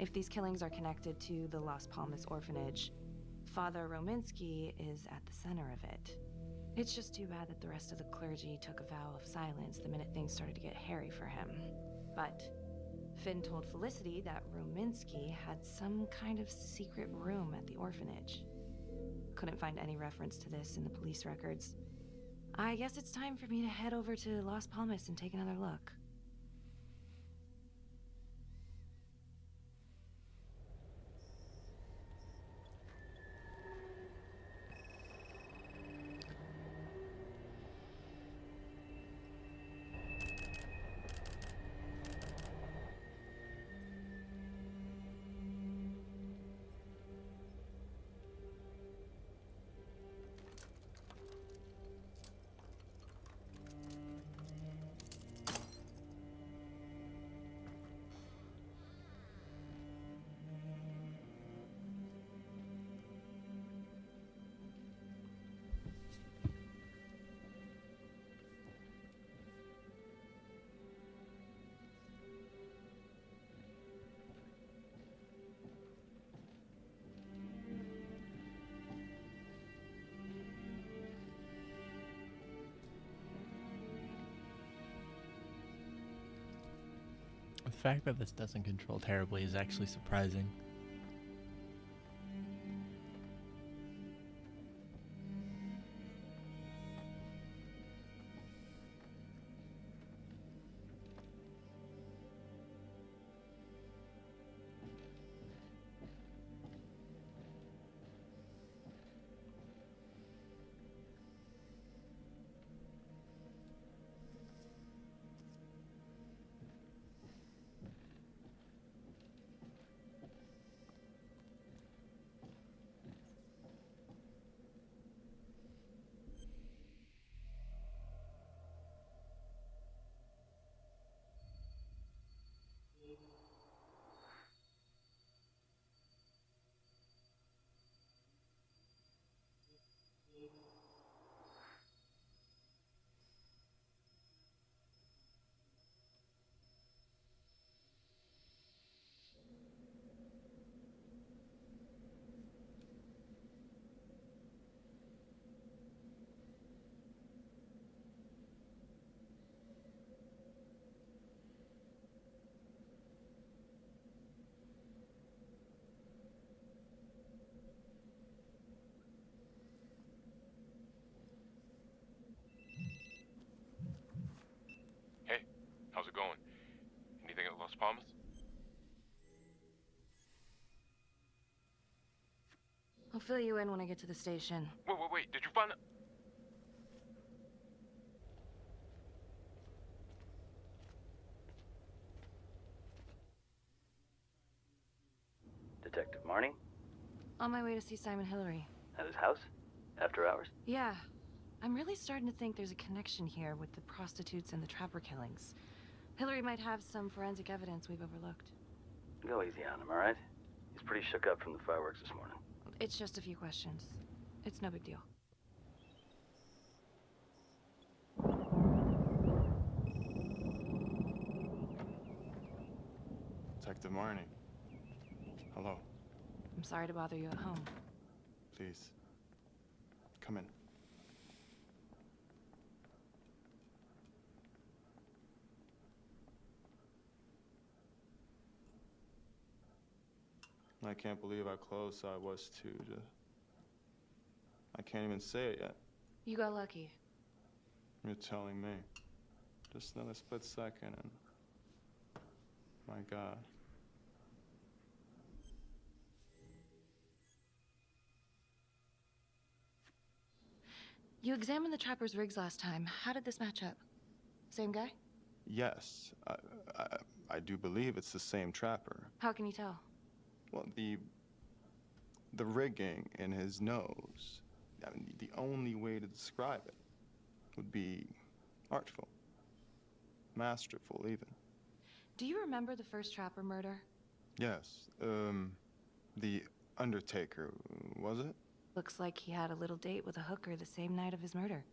If these killings are connected to the Las Palmas orphanage, Father Rominsky is at the center of it. It's just too bad that the rest of the clergy took a vow of silence the minute things started to get hairy for him. But Finn told Felicity that Rominsky had some kind of secret room at the orphanage. Couldn't find any reference to this in the police records. I guess it's time for me to head over to Las Palmas and take another look. The fact that this doesn't control terribly is actually surprising. Hey, how's it going? Anything at Las Palmas? I'll fill you in when I get to the station. Wait, did you find the... Detective Marnie? On my way to see Simon Hillary. At his house? After hours? Yeah. I'm really starting to think there's a connection here with the prostitutes and the trapper killings. Hillary might have some forensic evidence we've overlooked. Go easy on him, all right? He's pretty shook up from the fireworks this morning. It's just a few questions. It's no big deal. Detective Marnie. Hello. I'm sorry to bother you at home. Please. Come in. I can't believe how close I was to I can't even say it yet. You got lucky. You're telling me. Just another split second and... My God. You examined the trapper's rigs last time. How did this match up? Same guy? Yes, I do believe it's the same trapper. How can you tell? Well, the rigging in his nose. I mean, the only way to describe it would be artful. Masterful, even. Do you remember the first trapper murder? Yes, the Undertaker, was it? Looks like he had a little date with a hooker the same night of his murder.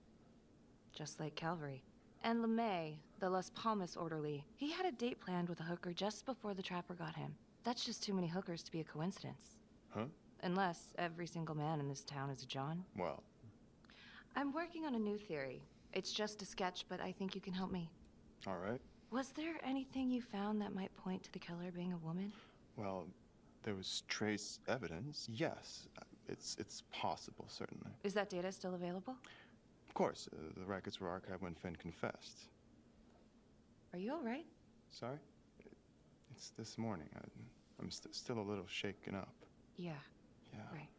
Just like Calvary. And LeMay, the Las Palmas orderly, he had a date planned with a hooker just before the trapper got him. That's just too many hookers to be a coincidence. Huh? Unless every single man in this town is a John. Well. I'm working on a new theory. It's just a sketch, but I think you can help me. All right. Was there anything you found that might point to the killer being a woman? Well, there was trace evidence. Yes, it's possible, certainly. Is that data still available? Of course, the records were archived when Finn confessed. Are you all right? Sorry? It's this morning. I'm still a little shaken up. Yeah. Yeah. Right.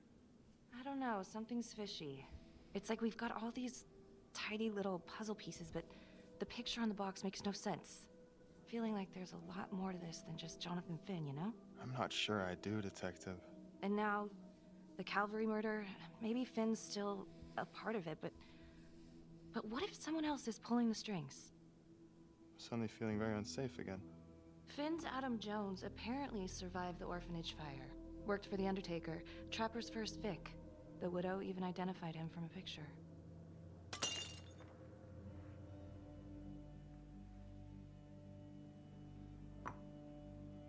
I don't know, something's fishy. It's like we've got all these tidy little puzzle pieces, but the picture on the box makes no sense. Feeling like there's a lot more to this than just Jonathan Finn, you know? I'm not sure I do, Detective. And now, the Calvary murder, maybe Finn's still a part of it, but what if someone else is pulling the strings? I'm suddenly feeling very unsafe again. Finn's Adam Jones apparently survived the orphanage fire. Worked for the Undertaker, Trapper's first Vic. The widow even identified him from a picture.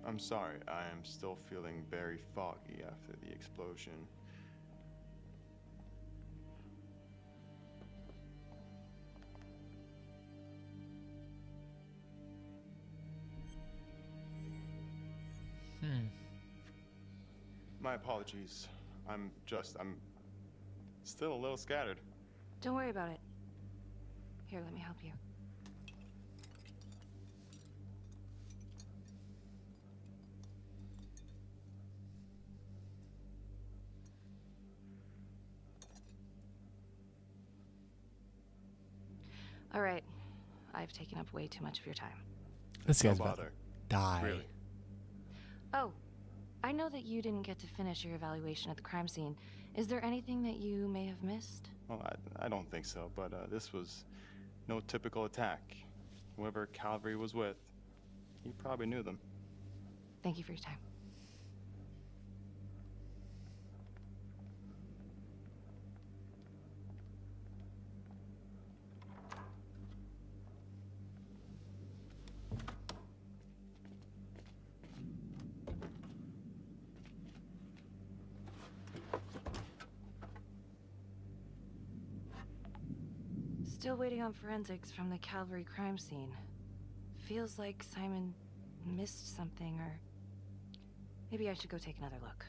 I'm sorry, I am still feeling very foggy after the explosion. My apologies. I'm still a little scattered. Don't worry about it. Here, let me help you. All right. I've taken up way too much of your time. This guy's No about to bother. die. Really? Oh, I know that you didn't get to finish your evaluation at the crime scene. Is there anything that you may have missed? Well, I don't think so, but this was no typical attack. Whoever Calvary was with, he probably knew them. Thank you for your time. Still waiting on forensics from the Calvary crime scene. Feels like Simon missed something, or maybe I should go take another look.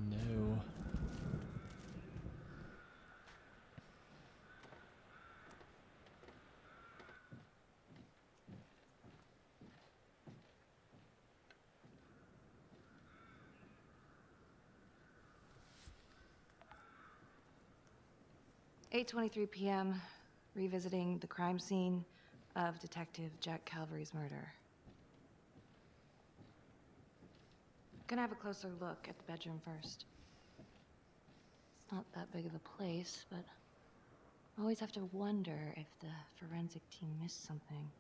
No. (8:23 p.m., revisiting the crime scene of Detective Jack Calvary's murder. Gonna have a closer look at the bedroom first. It's not that big of a place, but I always have to wonder if the forensic team missed something.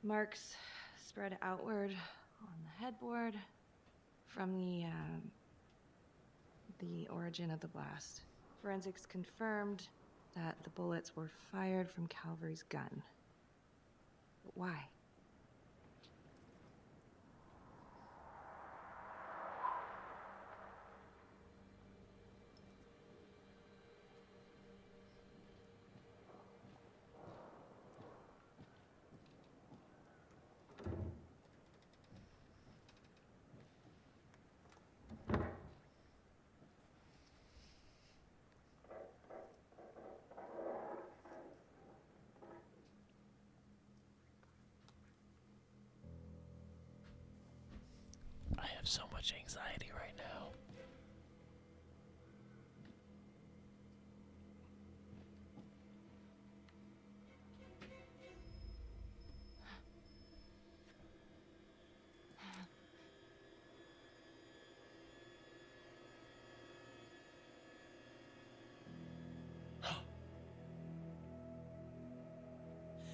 Marks spread outward on the headboard from the origin of the blast. Forensics confirmed that the bullets were fired from Calvary's gun. But why? I have so much anxiety right now.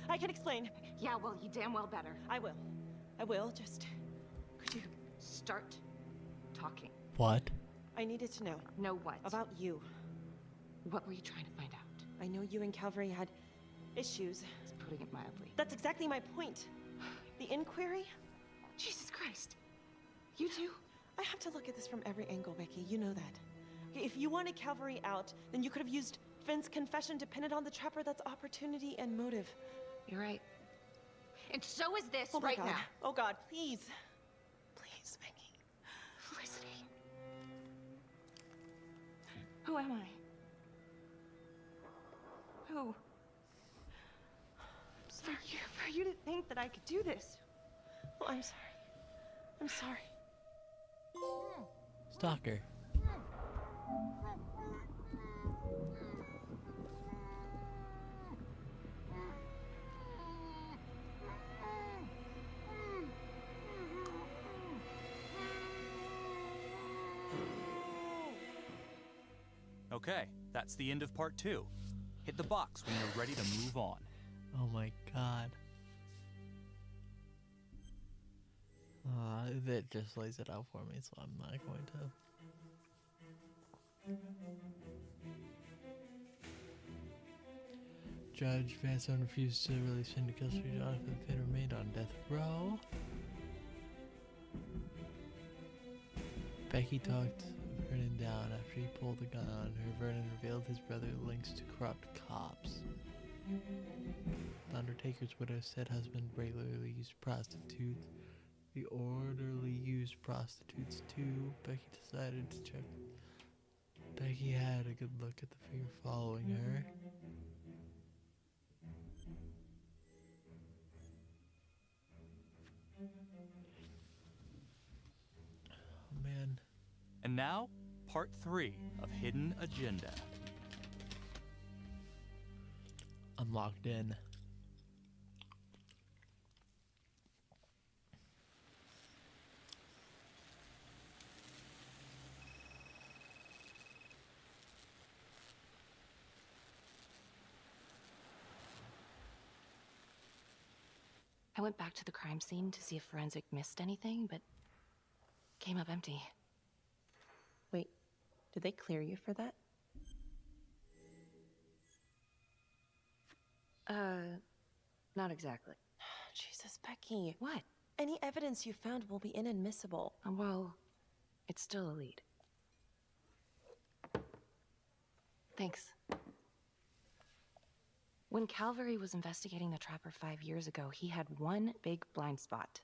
I can explain. Yeah, well, you damn well better. I will. I will, just... Could you... Start talking. What? I needed to know. Know what? About you. What were you trying to find out? I know you and Calvary had issues. It's putting it mildly. That's exactly my point. The inquiry? Jesus Christ. You too? I have to look at this from every angle, Becky. You know that. Okay, if you wanted Calvary out, then you could have used Finn's confession to pin it on the Trapper. That's opportunity and motive. You're right. And so is this Oh my right God. now. Oh God, please. Please, Becky. Felicity. Who am I? Who? For you to think that I could do this. Oh, I'm sorry. I'm sorry. Stalker. Okay, that's the end of part 2. Hit the box when you're ready to move on. Oh my god. That just lays it out for me, so I'm not going to. Judge Vanstone refused to release Finn to kill Sir Jonathan Finn remained on death row. Becky talked Vernon down after he pulled the gun on her. Vernon revealed his brother links to corrupt cops. The Undertaker's widow said husband regularly used prostitutes. The orderly used prostitutes too. Becky decided to check. Becky had a good look at the figure following her. Oh man. And now, part 3 of Hidden Agenda. I'm locked in. I went back to the crime scene to see if Forensic missed anything, but came up empty. Wait, did they clear you for that? Not exactly. Jesus, Becky. What? Any evidence you found will be inadmissible. Well, it's still a lead. Thanks. When Calvary was investigating the Trapper 5 years ago, he had one big blind spot.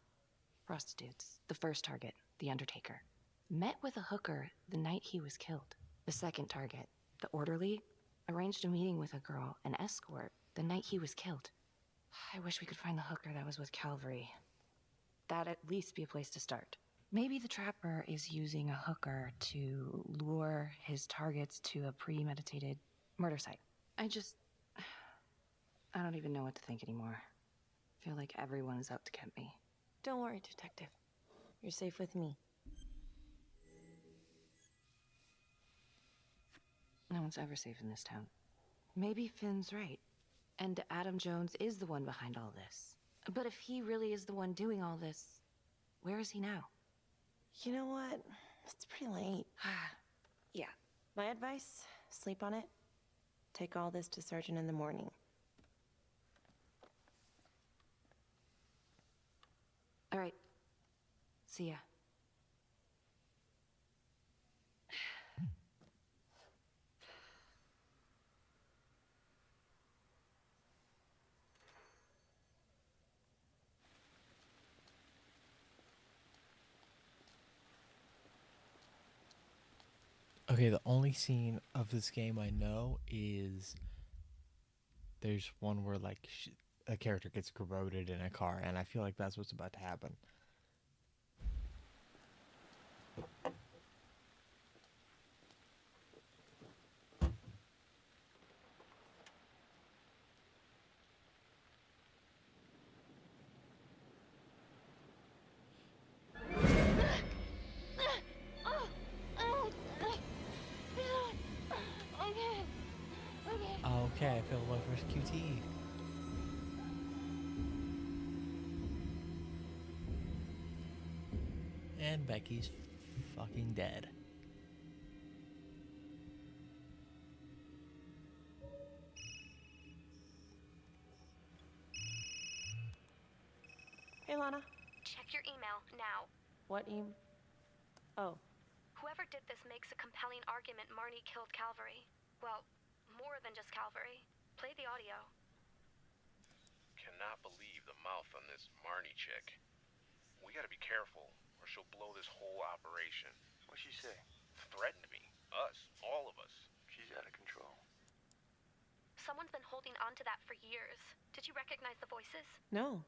Prostitutes. The first target, the Undertaker. Met with a hooker the night he was killed. The second target, the orderly, arranged a meeting with a girl, an escort, the night he was killed. I wish we could find the hooker that was with Calvary. That'd at least be a place to start. Maybe the Trapper is using a hooker to lure his targets to a premeditated murder site. I don't even know what to think anymore. I feel like everyone is out to get me. Don't worry, Detective. You're safe with me. No one's ever safe in this town. Maybe Finn's right. And Adam Jones is the one behind all this. But if he really is the one doing all this, where is he now? You know what? It's pretty late. Yeah. My advice, sleep on it. Take all this to Sergeant in the morning. All right. See ya. Okay, the only scene of this game I know is there's one where like a character gets corroded in a car, and I feel like that's what's about to happen. Okay, I failed my first QT. And Becky's fucking dead. Hey, Lana. Check your email now. What Oh. Whoever did this makes a compelling argument Marnie killed Calvary. Well, more than just Calvary. Play the audio. Cannot believe the mouth on this Marnie chick. We gotta be careful, or she'll blow this whole operation. What'd she say? Threatened me. Us. All of us. She's out of control. Someone's been holding on to that for years. Did you recognize the voices? No.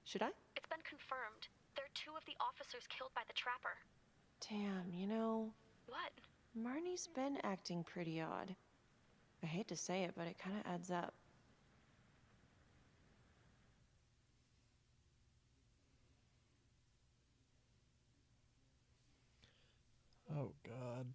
Should I? It's been confirmed. They're two of the officers killed by the trapper. Damn, you know... What? Marnie's been acting pretty odd. I hate to say it, but it kind of adds up. Oh, God.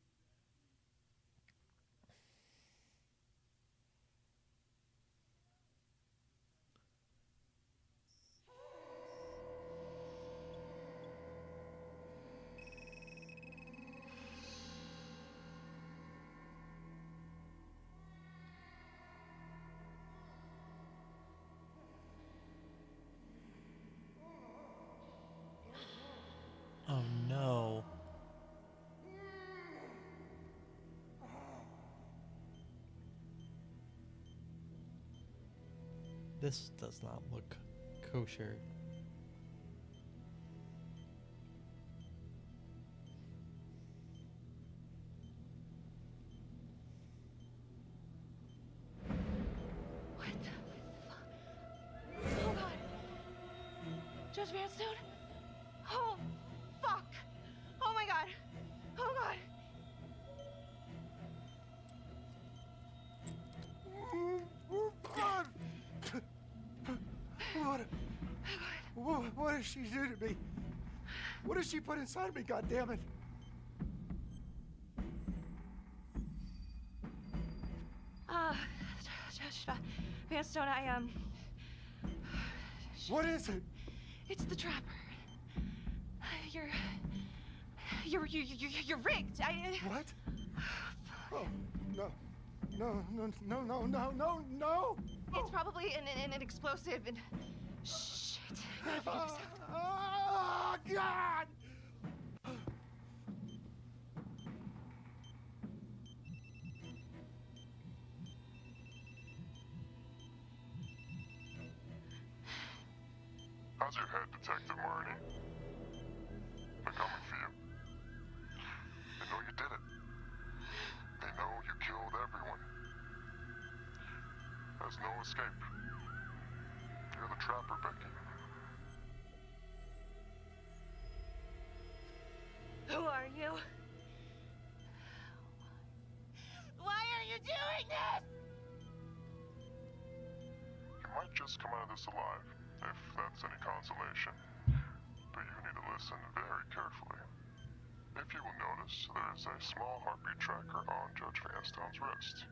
Oh, no. This does not look kosher. What the fuck? Oh, God. Judge Vanstone? Oh, fuck. Oh, my God. Oh, God. What did she do to me? What did she put inside me, goddammit? Judge Vanstone, What is it? It's the trapper. You're rigged. What? Oh, no. No. It's probably an explosive and... Shit. Oh, God! How's your head, Detective Marnie? They're coming for you. They know you did it. They know you killed everyone. There's no escape. You're the trapper, Becky. Who are you? Why are you doing this? You might just come out of this alive, if that's any consolation. But you need to listen very carefully. If you will notice, there is a small heartbeat tracker on Judge Vanstone's wrist.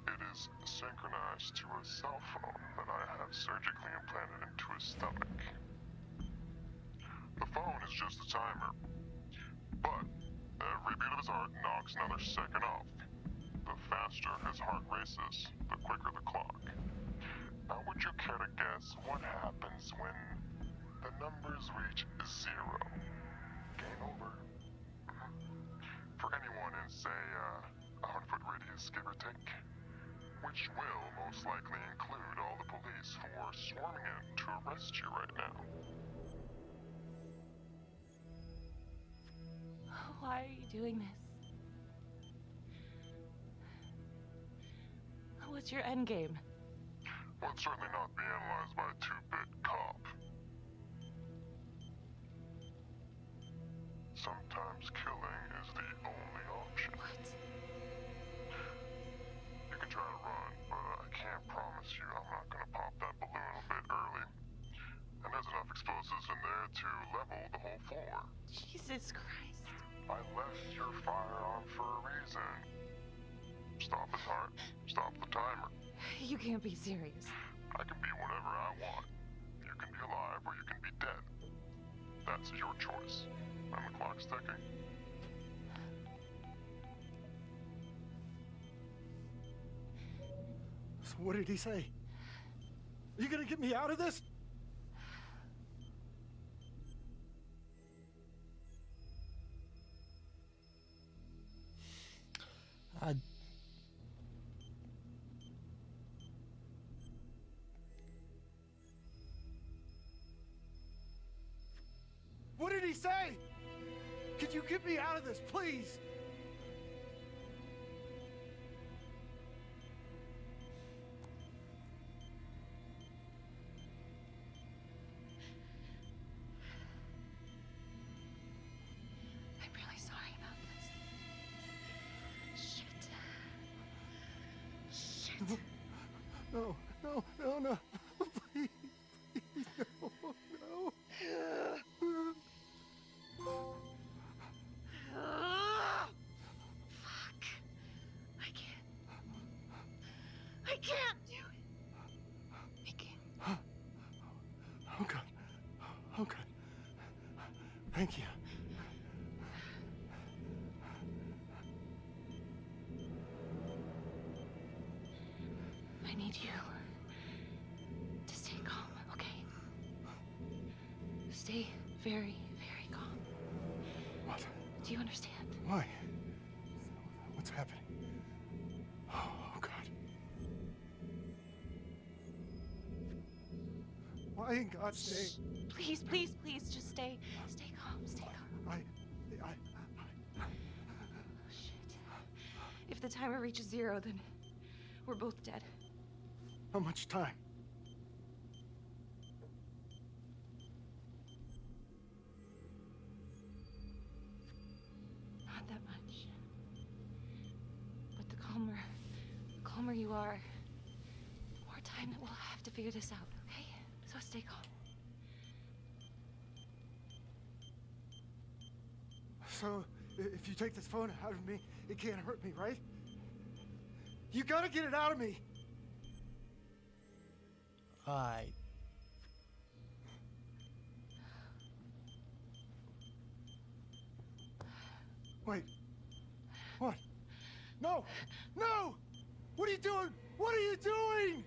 It is synchronized to a cell phone that I have surgically implanted into his stomach. The phone is just a timer, but every beat of his heart knocks another second off. The faster his heart races, the quicker the clock. Now would you care to guess what happens when the numbers reach 0? Game over. For anyone in, say, 100-foot radius, give or take. Which will most likely include all the police who are swarming in to arrest you right now. Why are you doing this? What's your end game? Well, it's certainly not be analyzed by a 2-bit cop. Sometimes killing is the only option. What? You can try to run, but I can't promise you I'm not gonna pop that balloon a bit early. And there's enough explosives in there to level the whole floor. Jesus Christ. I left your firearm for a reason. Stop his heart, stop the timer. You can't be serious. I can be whatever I want. You can be alive or you can be dead. That's your choice. And the clock's ticking. So what did he say? Are you gonna get me out of this? What did he say? Could you get me out of this, please? I'm really sorry about this. Shit. Shit. No, no, no, no. Please, please, no, no. Fuck. I can't do it. I can't. Oh, God. Oh, God. Thank you. I need you to stay calm, okay? Stay very, very calm. What? Do you understand? Why? What's happening? Oh, God. Why in God's name? Please, please, please, just stay calm, stay calm. Shit. If the timer reaches 0, then we're both dead. How much time? Not that much. But the calmer you are, the more time that we'll have to figure this out, okay? So stay calm. So, if you take this phone out of me, it can't hurt me, right? You gotta get it out of me! Wait. What? No! No! What are you doing? What are you doing?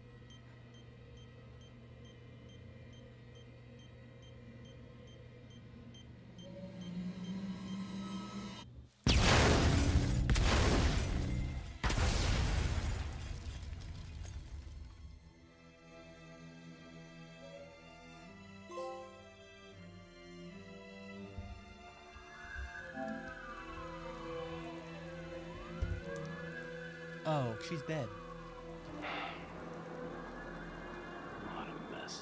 Oh, she's dead. What a mess.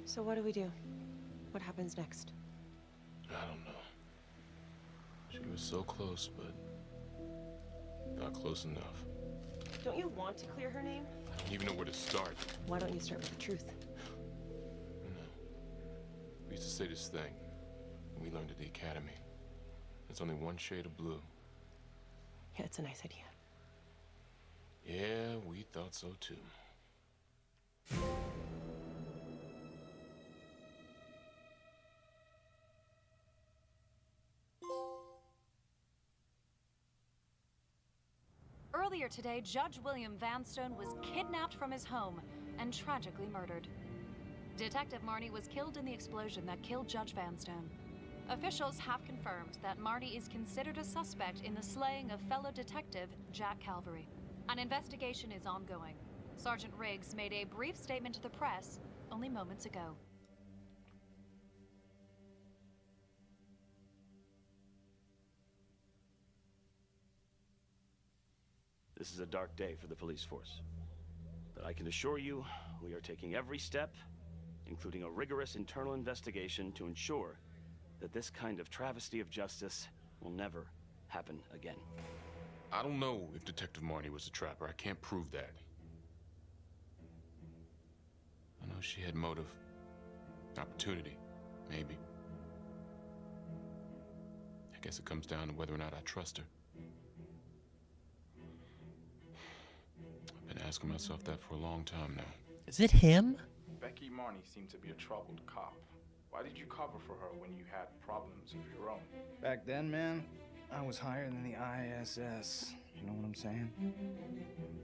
So what do? What happens next? I don't know. She was so close, but not close enough. Don't you want to clear her name? I don't even know where to start. Why don't you start with the truth? We used to say this thing when we learned at the academy. There's only one shade of blue. Yeah, it's a nice idea. Yeah, we thought so too. Earlier today, Judge William Vanstone was kidnapped from his home and tragically murdered. Detective Marnie was killed in the explosion that killed Judge Vanstone. Officials have confirmed that Marnie is considered a suspect in the slaying of fellow detective Jack Calvary. An investigation is ongoing. Sergeant Riggs made a brief statement to the press only moments ago. This is a dark day for the police force. But I can assure you, we are taking every step, including a rigorous internal investigation, to ensure that this kind of travesty of justice will never happen again. I don't know if Detective Marnie was a trapper. I can't prove that. I know she had motive. Opportunity, maybe. I guess it comes down to whether or not I trust her. I've been asking myself that for a long time now. Is it him? Becky Marnie seemed to be a troubled cop. Why did you cover for her when you had problems of your own? Back then, man, I was higher than the ISS. You know what I'm saying?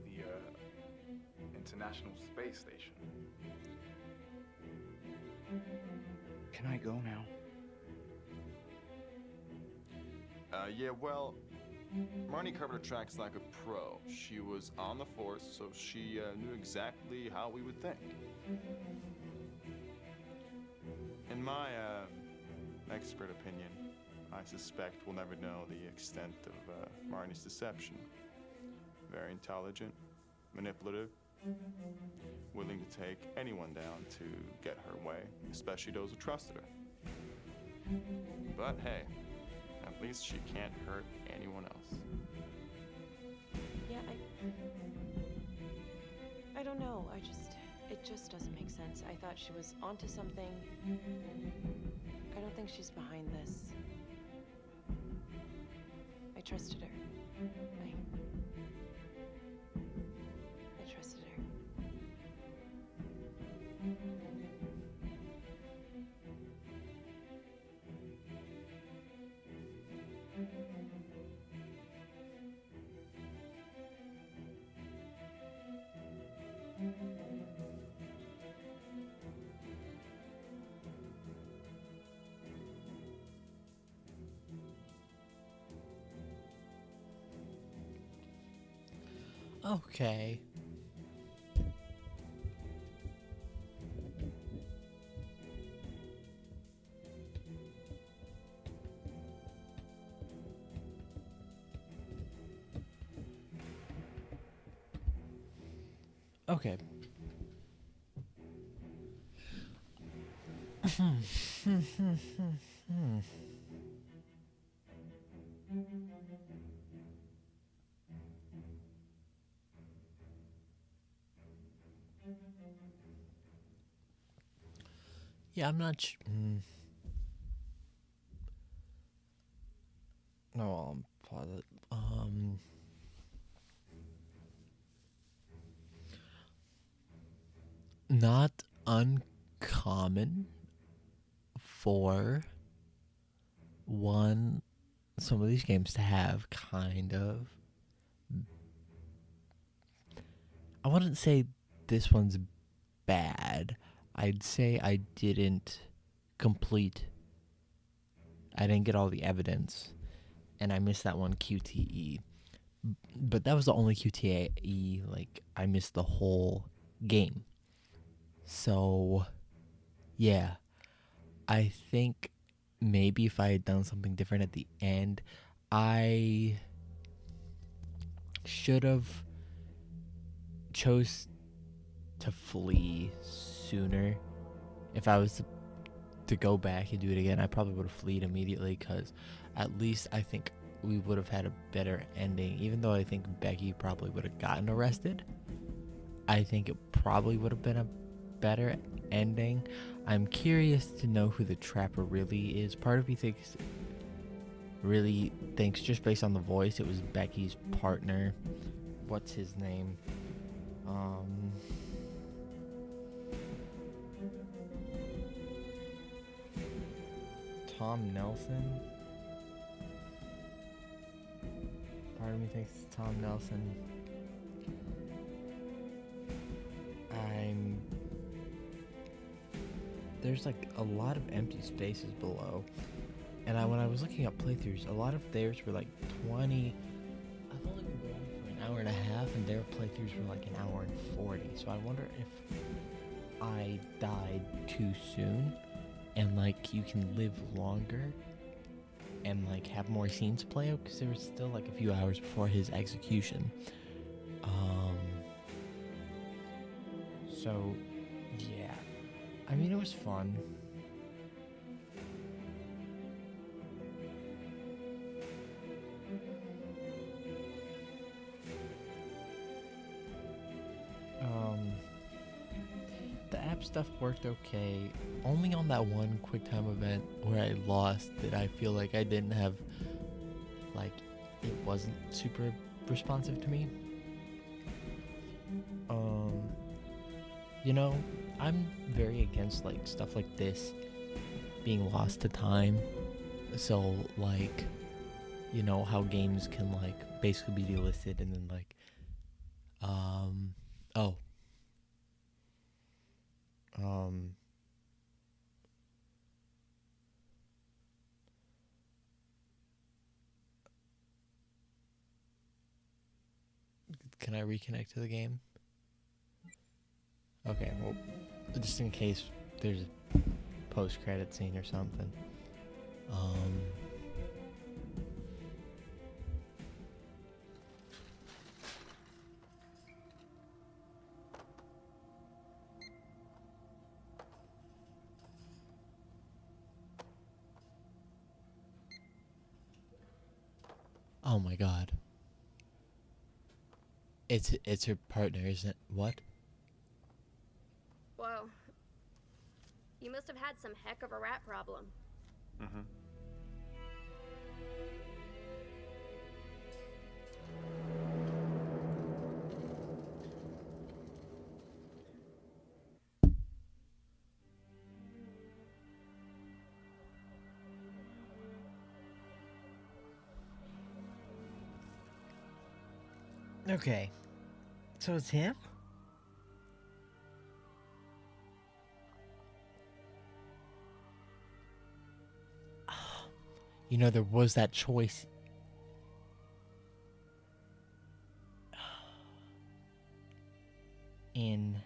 The, International Space Station. Can I go now? Yeah, well, Marnie covered her tracks like a pro. She was on the force, so she knew exactly how we would think. In my expert opinion, I suspect we'll never know the extent of Marnie's deception. Very intelligent, manipulative, willing to take anyone down to get her way, especially those who trusted her. But hey, at least she can't hurt anyone else. Yeah, I don't know. It just doesn't make sense. I thought she was onto something. I don't think she's behind this. I trusted her. I trusted her. Okay. Okay. Yeah, I'm not No, I'm positive. Not uncommon for some of these games to have kind of, I wouldn't say this one's bad. I'd say I didn't get all the evidence, and I missed that one QTE. But that was the only QTE, like, I missed the whole game. So, yeah. I think maybe if I had done something different at the end, I should have chose to flee sooner. If I was to go back and do it again, I probably would have fled immediately, because at least I think we would have had a better ending. Even though I think Becky probably would have gotten arrested, I think it probably would have been a better ending. I'm curious to know who the trapper really is. Part of me really thinks, just based on the voice, it was Becky's partner. What's his name? Tom Nelson. Part of me thinks it's Tom Nelson. There's like a lot of empty spaces below, and when I was looking up playthroughs, a lot of theirs were like 20. I've only been going for an hour and a half, and their playthroughs were like an hour and 40. So I wonder if I died too soon, and like you can live longer and like have more scenes play out, because there was still like a few hours before his execution. So yeah, I mean, it was fun. The app stuff worked okay. Only on that one QuickTime event where I lost that I feel like I didn't have, like, it wasn't super responsive to me. You know, I'm very against like stuff like this being lost to time. So like, you know how games can like basically be delisted and then like can I reconnect to the game? Okay, well, just in case there's a post-credit scene or something. Oh my god. It's her partner, isn't it? What? Whoa. You must have had some heck of a rat problem. Mm-hmm. Okay. So it's him? You know, there was that choice. In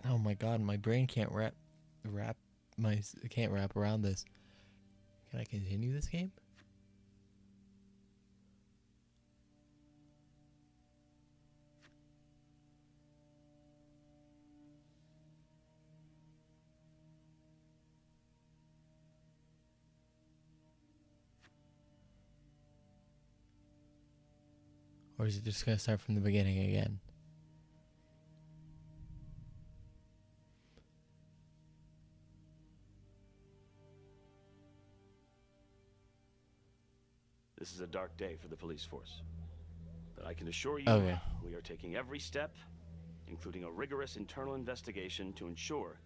oh my god, my brain can't wrap around this. Can I continue this game? Or is it just going to start from the beginning again? This is a dark day for the police force. But I can assure you, Okay. we are taking every step, including a rigorous internal investigation, to ensure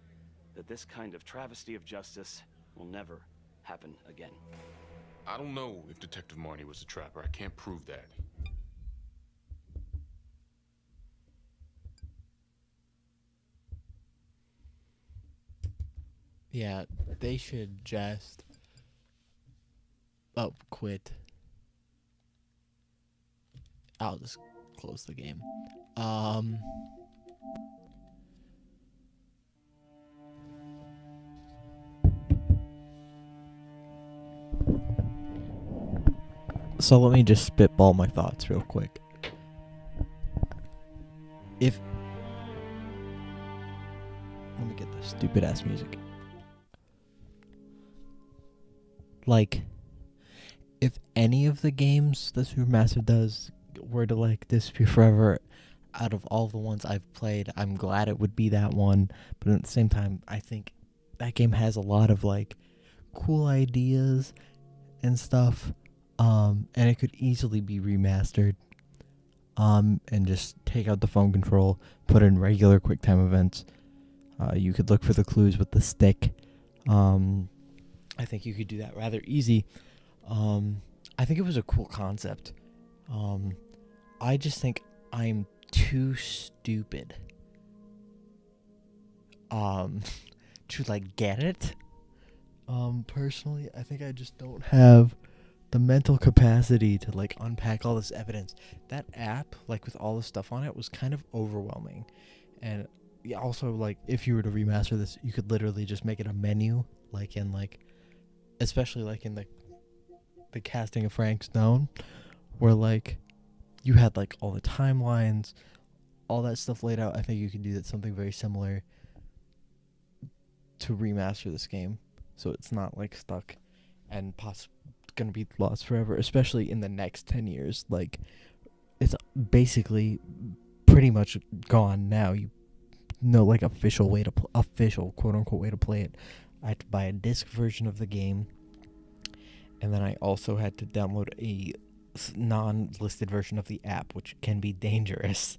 that this kind of travesty of justice will never happen again. I don't know if Detective Marnie was a trapper. I can't prove that. Yeah, they should just quit. I'll just close the game. So let me just spitball my thoughts real quick. Let me get this stupid ass music. like, if any of the games that Supermassive does were to, like, disappear forever, out of all the ones I've played, I'm glad it would be that one. But at the same time, I think that game has a lot of, like, cool ideas and stuff. And it could easily be remastered. And just take out the phone control, put in regular QuickTime events. You could look for the clues with the stick. I think you could do that rather easy. I think it was a cool concept. I just think I'm too stupid to, like, get it. Personally, I think I just don't have the mental capacity to, like, unpack all this evidence. That app, like, with all the stuff on it, was kind of overwhelming. And also, like, if you were to remaster this, you could literally just make it a menu, like, in, like, especially, like, in the casting of Frank Stone, where, like, you had, like, all the timelines, all that stuff laid out. I think you could do that, something very similar to remaster this game, so it's not, like, stuck and gonna be lost forever, especially in the next 10 years. Like, it's basically pretty much gone now. You know, like, official quote unquote way to play it. I had to buy a disc version of the game, and then I also had to download a non-listed version of the app, which can be dangerous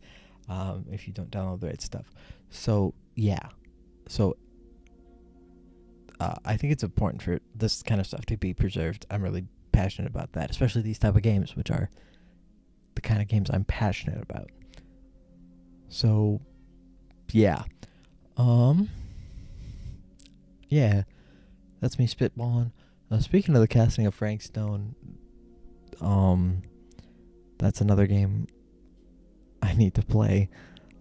if you don't download the right stuff. So yeah, I think it's important for this kind of stuff to be preserved. I'm really passionate about that, especially these type of games, which are the kind of games I'm passionate about. So yeah, yeah, that's me spitballing. Speaking of the casting of Frank Stone, that's another game I need to play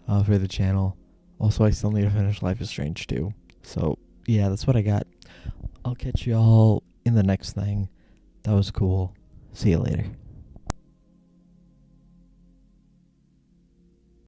for the channel. Also, I still need to finish Life is Strange 2. So yeah, that's what I got. I'll catch y'all in the next thing. That was cool. See you later.